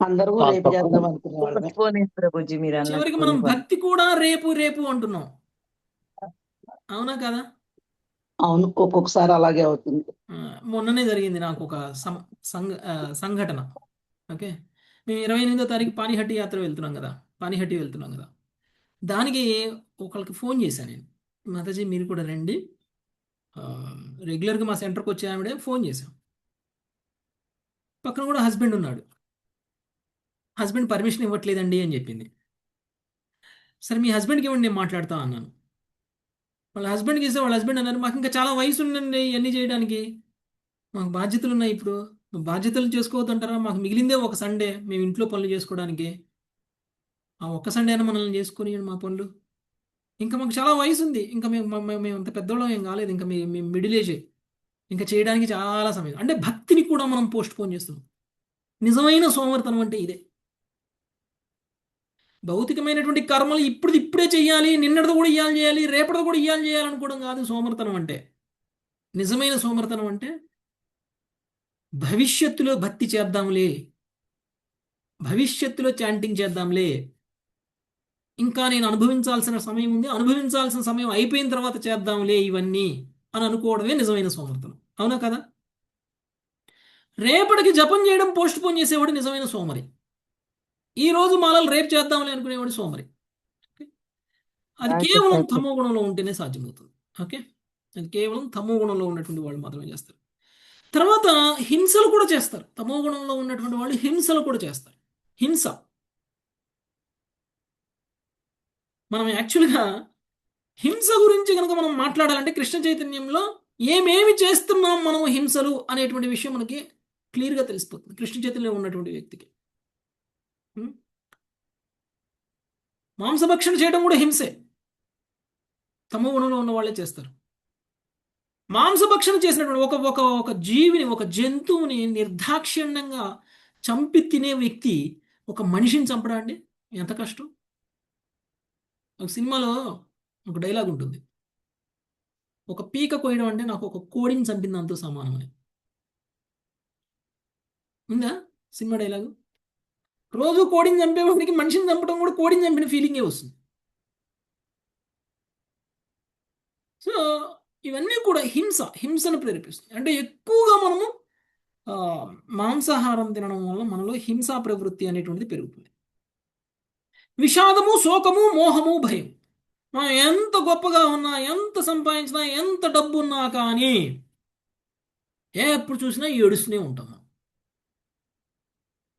అందరూ రేపు చేద్దాం అనుకున్నారు. ప్రభుజీ మీరు చివరికి మనం భక్తి కూడా రేపు అంటున్నాం, అవునా కదా? అవును, ఒక్కొక్కసారి అలాగే అవుతుంది. మొన్ననే జరిగింది నాకు ఒక సంఘటన. ఓకే. మేము 28వ తారీఖు పానీహట్టి వెళ్తున్నాం కదా, దానికి ఒకళ్ళకి ఫోన్ చేశాను నేను, మాతాజీ మీరు కూడా రండి, రెగ్యులర్గా మా సెంటర్కి వచ్చే ఆవిడే ఫోన్ చేశాం. పక్కన కూడా హస్బెండ్ ఉన్నాడు. హస్బెండ్ పర్మిషన్ ఇవ్వట్లేదండి అని చెప్పింది. సరే మీ హస్బెండ్కి ఇవ్వండి, నేను మాట్లాడతా అన్నాను. వాళ్ళ హస్బెండ్కి ఇస్తే వాళ్ళ హస్బెండ్ అన్నారు, మాకు ఇంకా చాలా వయసు ఉందండి ఇవన్నీ చేయడానికి, మాకు బాధ్యతలు ఉన్నాయి, ఇప్పుడు బాధ్యతలు చేసుకోవద్దంటారా, మాకు మిగిలిందే ఒక సండే మేము ఇంట్లో పనులు చేసుకోవడానికి, ఆ ఒక్క సండే అయినా మనల్ని చేసుకొని మా పనులు, ఇంకా మాకు చాలా వయసు ఉంది, ఇంకా మేము అంత పెద్దవాళ్ళం ఏం కాలేదు, ఇంకా మేము మిడిల్ ఏజే, ఇంకా చేయడానికి చాలా సమయం. అంటే భక్తిని కూడా మనం పోస్ట్ పోన్ చేస్తున్నాం. నిజమైన సోమరితనం అంటే ఇదే. భౌతికమైనటువంటి కర్మలు ఇప్పుడే చేయాలి, నిన్నటితో కూడా చేయాలి, రేపటితో కూడా చేయాలనుకోవడం కాదు సోమరితనం అంటే. నిజమైన సోమరితనం అంటే భవిష్యత్తులో భక్తి చేద్దాంలే, భవిష్యత్తులో చాంటింగ్ చేద్దాంలే, ఇంకా నేను అనుభవించాల్సిన సమయం ఉంది, అనుభవించాల్సిన సమయం అయిపోయిన తర్వాత చేద్దాంలే ఇవన్నీ అని అనుకోవడమే నిజమైన సోమరితనం, అవునా కదా? రేపటికి జపం చేయడం పోస్ట్ పోన్ చేసేవాడు నిజమైన సోమరి. ఈ రోజు మాలలు రేపు చేద్దామని అనుకునేవాడు సోమరి. అది కేవలం తమో గుణంలో ఉంటేనే సాధ్యమవుతుంది. ఓకే. అది కేవలం తమో గుణంలో ఉన్నటువంటి వాళ్ళు మాత్రమే చేస్తారు. తర్వాత హింసలు కూడా చేస్తారు. తమో గుణంలో ఉన్నటువంటి వాళ్ళు హింసలు కూడా చేస్తారు. హింస మనం యాక్చువల్గా హింస గురించి కనుక మనం మాట్లాడాలంటే కృష్ణ చైతన్యంలో ఏమేమి చేస్తున్నాం మనం హింసలు అనేటువంటి విషయం మనకి క్లియర్గా తెలిసిపోతుంది కృష్ణ చైతన్యంలో ఉన్నటువంటి వ్యక్తికి. మాంసభక్షణ చేయడం కూడా హింసే, తమో గుణంలో ఉన్న వాళ్ళే చేస్తారు. మాంసభక్షణ చేసినటువంటి ఒక జీవిని, ఒక జంతువుని నిర్దాక్షిణ్యంగా చంపి తినే వ్యక్తి ఒక మనిషిని చంపడా అండి ఎంత కష్టం. ఒక సినిమాలో ఒక డైలాగ్ ఉంటుంది, ఒక పీక కోయడం అంటే నాకు ఒక కోడిని చంపింది అంతో సమానం అని. ఉందా సినిమా డైలాగు? రోజు కోడిని చంపేవాడికి మనిషిని చంపడం కూడా కోడిని చంపిన ఫీలింగే వస్తుంది. సో ఇవన్నీ కూడా హింసను ప్రేరేపిస్తుంది. అంటే ఎక్కువగా మనము మాంసాహారం తినడం వల్ల మనలో హింసా ప్రవృత్తి అనేటువంటిది పెరుగుతుంది. విషాదము, శోకము, మోహము, భయం. మనం ఎంత గొప్పగా ఉన్నా, ఎంత సంపాదించినా, ఎంత డబ్బు ఉన్నా కానీ ఎప్పుడు చూసినా ఏడుస్తూనే ఉంటాం.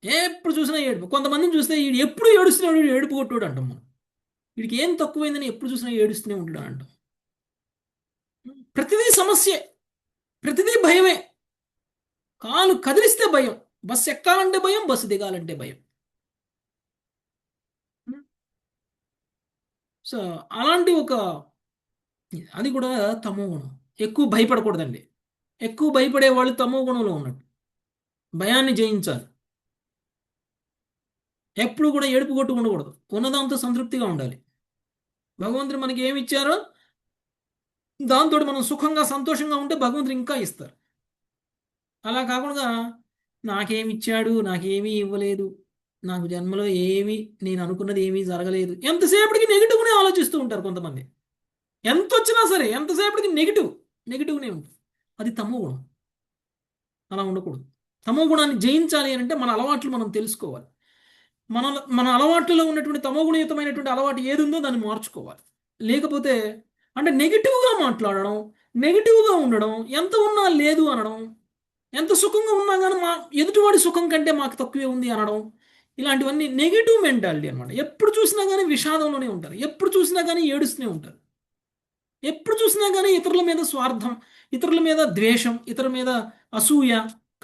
ఎప్పుడు చూసినా ఏడుపు. కొంతమందిని చూస్తే వీడు ఎప్పుడు ఏడుస్తున్నాడు, వీడు ఏడుపు కొట్టుడు అంటాం మనం. వీడికి ఏం తక్కువైందని ఎప్పుడు చూసినా ఏడుస్తూనే ఉంటాడు అంటాం. ప్రతిదీ సమస్యే, ప్రతిదీ భయమే. కాలు కదిలిస్తే భయం, బస్సు ఎక్కాలంటే భయం, బస్సు దిగాలంటే భయం. సో అలాంటి అది కూడా తమో గుణం. ఎక్కువ భయపడకూడదండి. ఎక్కువ భయపడే వాళ్ళు తమో గుణంలో ఉన్నట్టు. భయాన్ని జయించాలి. ఎప్పుడు కూడా ఏడుపు కొట్టు ఉండకూడదు. ఉన్నదాంతో సంతృప్తిగా ఉండాలి. భగవంతుడు మనకి ఏమి ఇచ్చారో దాంతో మనం సుఖంగా సంతోషంగా ఉంటే భగవంతుడు ఇంకా ఇస్తారు. అలా కాకుండా నాకేమి ఇచ్చాడు, నాకేమీ ఇవ్వలేదు, నాకు జన్మలో నేను అనుకున్నది ఏమీ జరగలేదు, ఎంతసేపటికి నెగిటివ్నే ఆలోచిస్తూ ఉంటారు కొంతమంది. ఎంత వచ్చినా సరే ఎంతసేపటికి నెగిటివ్నే ఉంటుంది. అది తమో గుణం. అలా ఉండకూడదు. తమో గుణాన్ని జయించాలి అని అంటే మన అలవాట్లు మనం తెలుసుకోవాలి. మన అలవాట్లలో ఉన్నటువంటి తమోగుణయుతమైనటువంటి అలవాటు ఏది ఉందో దాన్ని మార్చుకోవాలి. లేకపోతే అంటే నెగిటివ్గా మాట్లాడడం, నెగిటివ్గా ఉండడం, ఎంత ఉన్నా లేదు అనడం, ఎంత సుఖంగా ఉన్నా కానీ ఎదుటివాడి సుఖం కంటే మాకు తక్కువే ఉంది అనడం, ఇలాంటివన్నీ నెగిటివ్ మెంటాలిటీ అనమాట. ఎప్పుడు చూసినా కానీ విషాదంలోనే ఉంటారు, ఎప్పుడు చూసినా కానీ ఏడుస్తూనే ఉంటారు, ఎప్పుడు చూసినా కానీ ఇతరుల మీద స్వార్థం, ఇతరుల మీద ద్వేషం, ఇతరుల మీద అసూయ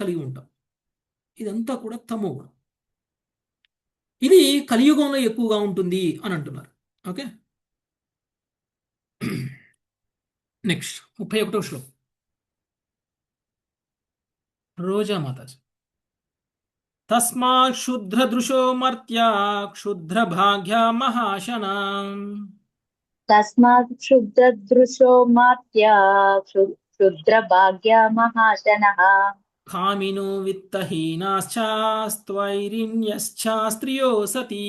కలిగి ఉంటాం. ఇదంతా కూడా తమో గుణం. ఇది కలియుగంలో ఎక్కువగా ఉంటుంది అని అంటున్నారు. ఓకే, నెక్స్ట్ 31వ శ్లోకం. రోజా మాతాజీ. తస్మాత్ క్షుద్రదృశో మర్త్యా క్షుద్ర భాగ్య మహాశనా. తస్మాత్ క్షుద్రదృశో మర్త్యా క్షుద్ర భాగ్య మహాశనః. కామినో విత్తహీనాశ్చ స్త్వైరిణ్యశ్చ స్త్రియో సతీ.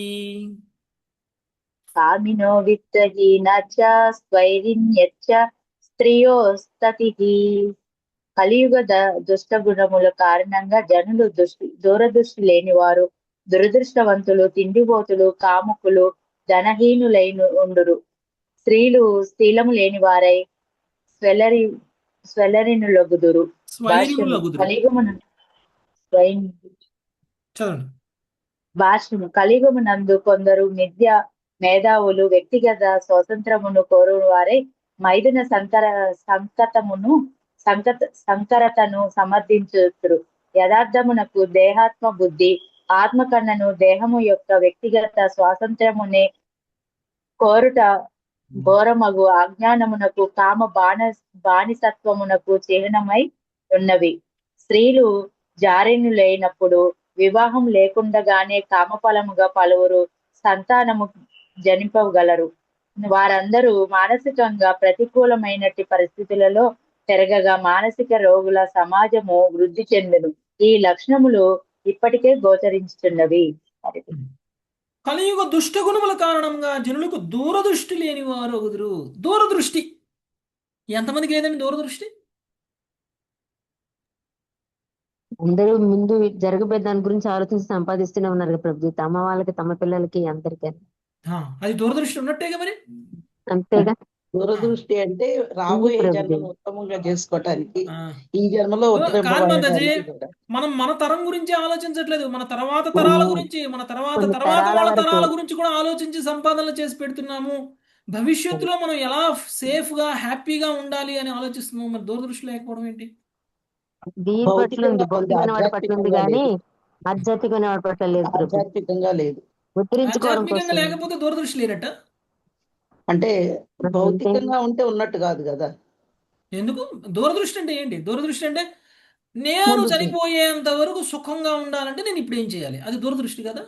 కామినో విత్తహీనశ్చ స్త్వైరిణ్యశ్చ స్త్రియో సతిః. కలియుగ దుష్ట గుణముల కారణంగా జనులు దూరదృష్టి లేనివారు, దురదృష్టవంతులు, తిండిపోతులు, కాముకులు, ధనహీనులైన ఉండురు. స్త్రీలు శీలము లేని వారై స్వెల్లరినులగుదురు. భాష్యము. కలియుగమునందు కొందరు మేధావులు వ్యక్తిగత స్వాతంత్రమును కోరు వారై మైదున సంకరతను సమర్థించుతురు. యథార్థమునకు దేహాత్మ బుద్ధి, ఆత్మ కన్నను దేహము యొక్క వ్యక్తిగత స్వాతంత్రమునే కోరుట ఘోరమగు అజ్ఞానమునకు, కామ బానిసత్వమునకు చిహ్నమై ఉన్నవి. స్త్రీలు జారినులైనప్పుడు వివాహం లేకుండగానే కామఫలముగా పలువురు సంతానము జనింపగలరు. వారందరూ మానసికంగా ప్రతికూలమైనటి పరిస్థితులలో పెరగగా మానసిక రోగుల సమాజము వృద్ధి చెందును. ఈ లక్షణములు ఇప్పటికే గోచరించుతున్నవి. కలియుగ దుష్ట గుణముల కారణంగా జనులకు దూరదృష్టి లేని వారు ఒకరు. దూరదృష్టి ఎంతమందికి లేదండి దూరదృష్టి? అందరూ ముందు జరగబోయే దాని గురించి ఆలోచించి సంపాదిస్తూనే ఉన్నారు కదా ప్రభు, తమ వాళ్ళకి, తమ పిల్లలకి, అందరికీ. అది దూరదృష్టి ఉన్నట్టేగా మరి. అంతేగా. దూరదృష్టి అంటే రాబోయే జన్మను ఉత్తమంగా చేసుకోవటానికి, ఈ జన్మలో మనం మన తరం గురించి ఆలోచించట్లేదు, మన తర్వాత తరాల గురించి, మన తర్వాత వాళ్ళ తరాల గురించి కూడా ఆలోచించి సంపాదనలు చేసి పెడుతున్నాము. భవిష్యత్తులో మనం ఎలా సేఫ్ గా హ్యాపీగా ఉండాలి అని ఆలోచిస్తున్నాము. మరి దూరదృష్టి లేకపోవడం ఏంటి? దీని పట్ల ఉంది, భౌతికమైన వాడి పట్ల ఉంది కానీ ఆధ్యాత్మికమైన వాడి పట్ల లేదు. ఆధ్యాత్మికంగా లేదు. ఆధ్యాత్మికంగా లేకపోతే దూరదృష్టి లేనట్ట. అంటే భౌతికంగా ఉంటే ఉన్నట్టు కాదు కదా. ఎందుకు? దూరదృష్టి అంటే ఏంటి? దూరదృష్టి అంటే నేను చనిపోయేంత వరకు సుఖంగా ఉండాలంటే నేను ఇప్పుడు ఏం చేయాలి, అది దూరదృష్టి కదా.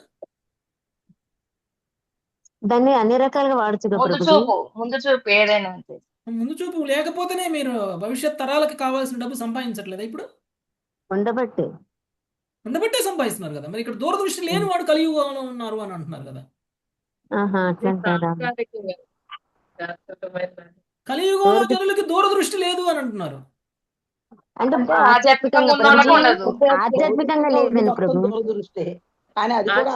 దాన్ని అన్ని రకాలుగా వాడచ్చు. ముందు చూపు లేకపోతేనే మీరు భవిష్యత్ తరాలకి కావాల్సిన డబ్బు సంపాదించట్లేదా? ఇప్పుడు ఉండబట్టే సంపాదిస్తున్నారు కదా. మరి ఇక్కడ దూరదృష్టి లేని వాడు కలియుగంలో ఉన్నారు అని అంటున్నారు కదా. కలియుగంలో జనులకి దూరదృష్టి లేదు అని అంటున్నారు. అంటే ఆధ్యాత్మికంగా లేదు ప్రభు. దూరదృష్టి కానీ అది కూడా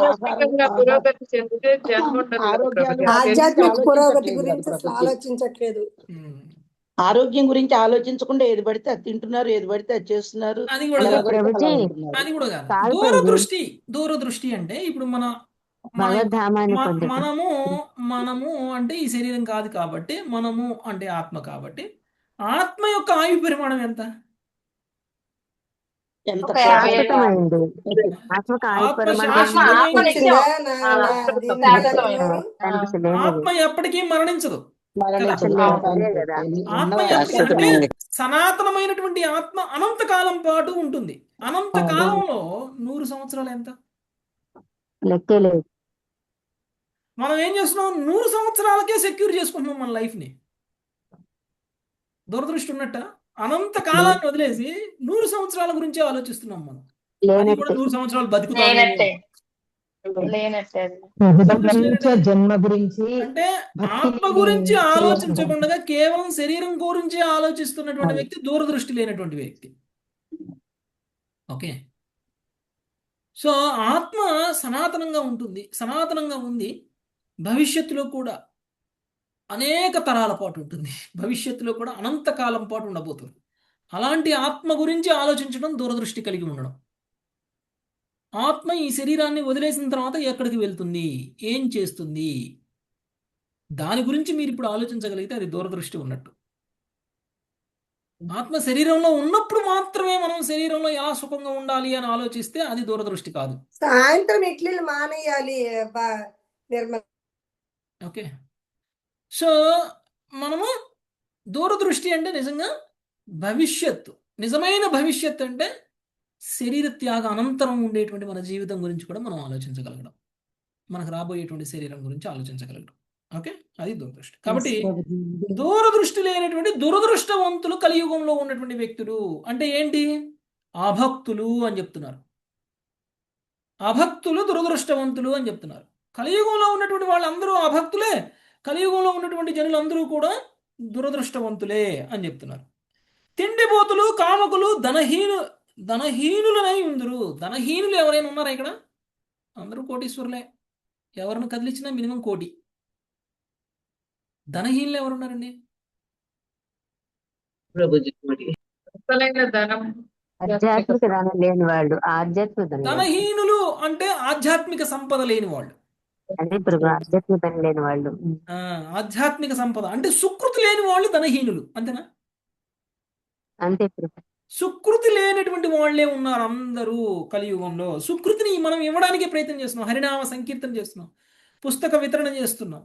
ఆధ్యాత్మిక పురోగతి గురించి అసలు ఆలోచించట్లేదు. ఆరోగ్యం గురించి ఆలోచించకుండా ఏది పడితే అది తింటున్నారు, ఏది పడితే అది చేస్తున్నారు, అది కూడా ఎలా కాదు పడితే అలా ప్రభుజీ ఉంటున్నారు. అది కూడా కాదు కాదు ప్రభుజీ దూరదృష్టి దూరదృష్టి అంటే ఇప్పుడు మన మన యొక్క భగవద్ధామాన్ని పొందుట. మనము అంటే ఈ శరీరం కాదు కాబట్టి మనము అంటే ఆత్మ కాబట్టి ఆత్మ యొక్క ఆయు పరిమాణం ఎంత? ఎంత ఒక 50 ఏళ్ళ శాశ్వతమైంది. ఆత్మకు ఆయుర ఆత్మ పరిమాణం ఆత్మ శాశ్వతమైనది. నిత్యం. దీన్ని శాశ్వతమైనది. ఏమంటున్నారు? దానికి అసలు లేనిది. ఆత్మ ఎప్పటికీ మరణించదు కదా. మరణించదు. అవును. అదే కదా. ఆత్మ ఉన్నది ఎప్పటికీ అంటే శాశ్వతమైనది. సనాతనమైనటువంటి ఆత్మ అనంతకాలం పాటు ఉంటుంది. అనంత కాలంలో 100 సంవత్సరాలు ఎంత? లెక్కే లేదు. మనం ఏం చేస్తున్నాం? 100 సంవత్సరాలకే సెక్యూర్ చేసుకుంటున్నాం మన లైఫ్ని. దురదృష్టి ఉన్నట్ట అనంత కాలాన్ని వదిలేసి 100 సంవత్సరాల గురించే ఆలోచిస్తున్నాం మనం. అది కూడా లేనట్టే 100 సంవత్సరాలు బతుకుతాము లేనట్టే లేనట్టే అది. దురదృష్టి భవిష్య లేనట్టే. జన్మ గురించి అంటే భక్తిని ఆత్మ గురించి చేయకుండా ఆలోచించకుండా కేవలం శరీరం గురించి ఆలోచిస్తున్నటువంటి అవును. వ్యక్తి దూరదృష్టి లేనటువంటి వ్యక్తి. ఓకే, సో ఆత్మ సనాతనంగా ఉంటుంది, సనాతనంగా ఉంది. భవిష్యత్తులో కూడా అనేక తరాల పాటు ఉంటుంది. భవిష్యత్తులో కూడా అనంతకాలం పాటు ఉండబోతుంది. అలాంటి ఆత్మ గురించి ఆలోచించడం దూరదృష్టి కలిగి ఉండడం. ఆత్మ ఈ శరీరాన్ని వదిలేసిన తర్వాత ఎక్కడికి వెళ్తుంది, ఏం చేస్తుంది, దాని గురించి మీరు ఇప్పుడు ఆలోచించగలిగితే అది దూరదృష్టి ఉన్నట్టు. ఆత్మ శరీరంలో ఉన్నప్పుడు మాత్రమే మనం శరీరంలో ఎలా సుఖంగా ఉండాలి అని ఆలోచిస్తే అది దూరదృష్టి కాదు. సాయంత్రం ఇడ్లీలు మానేయాలి నిర్మల. ఓకే, సో మనము దూరదృష్టి అంటే నిజంగా భవిష్యత్తు, నిజమైన భవిష్యత్తు అంటే శరీర త్యాగ అనంతరం ఉండేటువంటి మన జీవితం గురించి కూడా మనం ఆలోచించగలగడం, మనకు రాబోయేటువంటి శరీరం గురించి ఆలోచించగలగడం. ఓకే, అది దూరదృష్టి. కాబట్టి దూరదృష్టి లేనటువంటి దురదృష్టవంతులు కలియుగంలో ఉన్నటువంటి వ్యక్తులు అంటే ఏంటి? అభక్తులు అని చెప్తున్నారు. అభక్తులు దురదృష్టవంతులు అని చెప్తున్నారు. కలియుగంలో ఉన్నటువంటి వాళ్ళందరూ అభక్తులే, కలియుగంలో ఉన్నటువంటి జనులందరూ కూడా దురదృష్టవంతులే అని చెప్తున్నారు. తిండిపోతులు, కామకులు, ధనహీనులనై ఉందరు. ధనహీనులు ఎవరైనా ఉన్నారా ఇక్కడ? అందరూ కోటీశ్వరులే. ఎవరిని కదిలించినా మినిమం కోటి. ధనహీనులు ఎవరున్నారండి? అసలైన ధనం ఆధ్యాత్మిక ధనం లేని వాళ్ళు, ఆధ్యాత్మిక ధనం లేని ధనహీనులు అంటే ఆధ్యాత్మిక సంపద లేని వాళ్ళు. అదే ప్రభు, ఆధ్యాత్మిక ధనం లేని వాళ్ళు. ఆధ్యాత్మిక సంపద అంటే సుకృతి లేని వాళ్ళు ధనహీనులు, అంతేనా? అంతే ప్రభు. సుకృతి లేనటువంటి వాళ్ళే ఉన్నారు అందరూ కలియుగంలో. సుకృతిని మనం ఇవ్వడానికే ప్రయత్నం చేస్తున్నాం. హరినామ సంకీర్తన చేస్తున్నాం, పుస్తక వితరణ చేస్తున్నాం,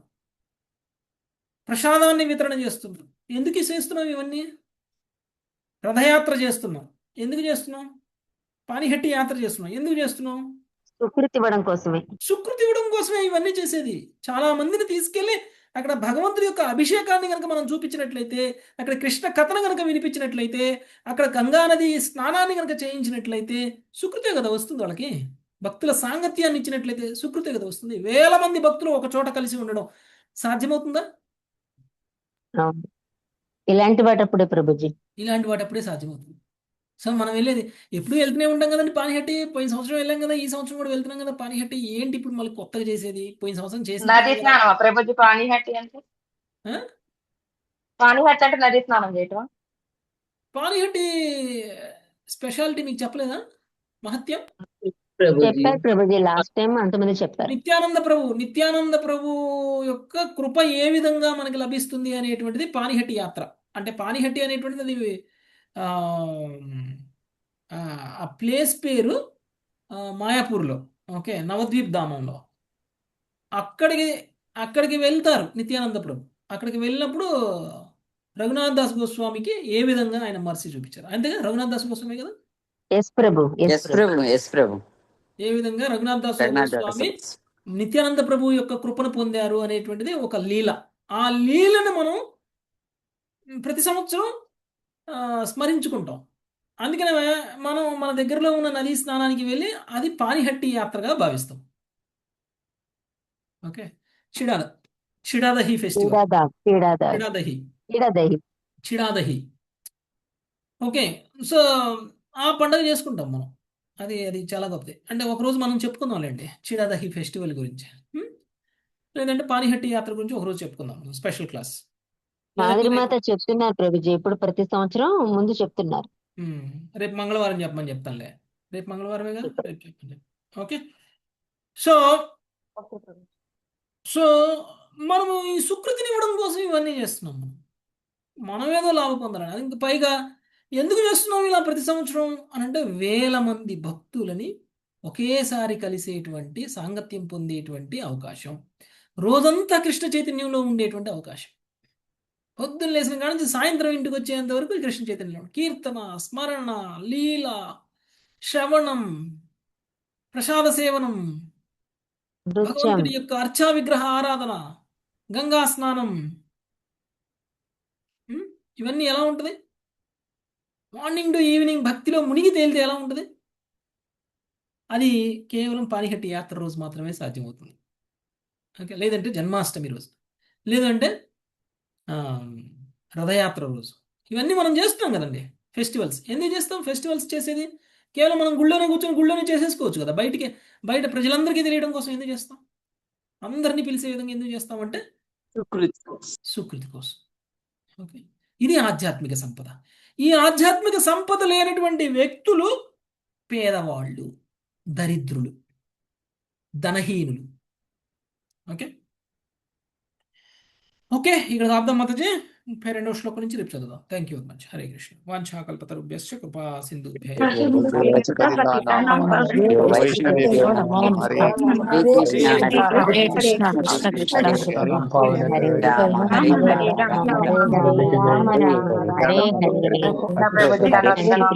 ప్రసాదాన్ని వితరణ చేస్తున్నాం. ఎందుకు చేస్తున్నాం ఇవన్నీ? రథయాత్ర చేస్తున్నాం. ఎందుకు చేస్తున్నాం? పానిహట్టి యాత్ర చేస్తున్నాం. ఎందుకు చేస్తున్నాం? సుకృతి ఇవ్వడం కోసమే. సుకృతి ఇవ్వడం కోసమే ఇవన్నీ చేసేది. చాలా మందిని తీసుకెళ్లి అక్కడ భగవంతుడి యొక్క అభిషేకాన్ని కనుక మనం చూపించినట్లయితే, అక్కడ కృష్ణ కథను కనుక వినిపించినట్లయితే, అక్కడ గంగానది స్నానాన్ని కనుక చేయించినట్లయితే సుకృతే కదా వస్తుంది వాళ్ళకి. భక్తుల సాంగత్యాన్ని ఇచ్చినట్లయితే సుకృతే కదా వస్తుంది. వేల మంది భక్తులు ఒక చోట కలిసి ఉండడం సాధ్యమవుతుందా? అవును. ఇలాంటి వాటప్పుడే ప్రభుజీ. ఇలాంటి వాటప్పుడే సాధ్యమవుతుంది. సో మనం వెళ్ళేది ఎప్పుడు వెళ్తూనే ఉంటాం కదండి పానిహట్టి. పోయిన సంవత్సరం వెళ్ళాం కదా, ఈ సంవత్సరం కూడా వెళ్తున్నాం కదా పానిహట్టి. ఏంటి ఇప్పుడు మళ్ళీ కొత్తగా చేసేది? పోయిన సంవత్సరం నది చేసింది. స్నానం ప్రభుజీ. పానీహట్టి అంటే పానీహట్టి అంటే నది స్నానం చేయటం. పానిహట్టి స్పెషాలిటీ మీకు చెప్పలేదా? మహత్యం చెప్పారు ప్రభుజీ, లాస్ట్ టైం అంతమంది చెప్పారు. నిత్యానంద ప్రభు యొక్క కృప ఏ విధంగా మనకి లభిస్తుంది అనేటువంటిది పానిహట్టి యాత్ర. అంటే పానిహట్టి అనేటువంటిది అది ఆ ప్లేస్ పేరు మాయాపూర్లో, ఓకే, నవద్వీప్ ధామంలో. అక్కడికి వెళ్తారు నిత్యానంద ప్రభు. అక్కడికి వెళ్ళినప్పుడు రఘునాథ్ దాస్ గోస్వామికి ఏ విధంగా ఆయన మర్సీ చూపించారు. అంతేగా రఘునాథ్ దాస్ గోస్వామి కదా? ఎస్ ప్రభు, ఎస్ ప్రభు. ఏ విధంగా రఘునాథ్ దాస్ గోస్వామి నిత్యానంద ప్రభు యొక్క కృపను పొందారు అనేటువంటిది ఒక లీల. ఆ లీలను మనం ప్రతి సంవత్సరం స్మరించుకుంటాం. అందుకనే మనం మన దగ్గరలో ఉన్న నదీ స్నానానికి వెళ్ళి అది పానిహట్టి యాత్రగా భావిస్తాం. Okay, Chidadahi festival, Chidadahi. Okay, so ఆ పండుగ చేసుకుంటాం మనం. అది చాలా గొప్పది. అంటే ఒకరోజు మనం చెప్పుకుందాంలేండి చిడాదహి ఫెస్టివల్ గురించి, లేదంటే పానిహట్టి యాత్ర గురించి ఒకరోజు చెప్పుకుందాం, స్పెషల్ క్లాస్. మాదిరిమాత చెప్తున్నారు ప్రభుజీ, ఇప్పుడు ప్రతి సంవత్సరం ముందు చెప్తున్నారు. రేపు మంగళవారం చెప్పమని చెప్తానులే. రేపు మంగళవారమేగా, రేపు చెప్పండి. ఓకే. సో సో మనము ఈ సుకృతిని ఇవ్వడం కోసం ఇవన్నీ చేస్తున్నాం. మనం ఏదో లాభం పొందాలని. అది ఇంకా పైగా ఎందుకు చేస్తున్నాం ఇలా ప్రతి సంవత్సరం అని అంటే, 1000 మంది భక్తులని ఒకేసారి కలిసేటువంటి, సాంగత్యం పొందేటువంటి అవకాశం, రోజంతా కృష్ణ చైతన్యంలో ఉండేటువంటి అవకాశం. పొద్దున్న లేచిన కాడ నుంచి సాయంత్రం ఇంటికి వచ్చేంత వరకు కృష్ణ చైతన్యంలో కీర్తన, స్మరణ, లీల, శ్రవణం, ప్రసాద సేవనం, భగవంతుడి యొక్క అర్చా విగ్రహ ఆరాధన, గంగా స్నానం, ఇవన్నీ ఎలా ఉంటుంది? మార్నింగ్ టు ఈవినింగ్ భక్తిలో మునిగి తేలితే ఎలా ఉంటుంది? అది కేవలం పానిహట్టి యాత్ర రోజు మాత్రమే సాధ్యమవుతుంది. ఓకే. లేదంటే జన్మాష్టమి రోజు, లేదంటే రథయాత్ర రోజు. ఇవన్నీ మనం చేస్తున్నాం కదండి. ఫెస్టివల్స్ ఎందుకు చేస్తాం? ఫెస్టివల్స్ చేసేది కేవలం మనం గుళ్ళోనే కూర్చొని గుళ్ళోనే చేసేసుకోవచ్చు కదా. బయట ప్రజలందరికీ తెలియడం కోసం ఎందుకు చేస్తాం? అందరినీ పిలిచే విధంగా ఎందుకు చేస్తామంటే సుకృతి కోసం. ఓకే. ఇది ఆధ్యాత్మిక సంపద. ఈ ఆధ్యాత్మిక సంపద లేనటువంటి వ్యక్తులు పేదవాళ్ళు, దరిద్రులు, ధనహీనులు. ఓకే. ఓకే, ఇక్కడ ఆపుదాం మాతాజీ. 32వ శ్లోకం నుంచి రేపు చదువుదాం. Thank you very much. Hare Krishna. వాంఛాకల్పతరుభ్యశ్చ కృపా సింధుభ్యః హరే కృష్ణ. హరే రామ హరే హరే.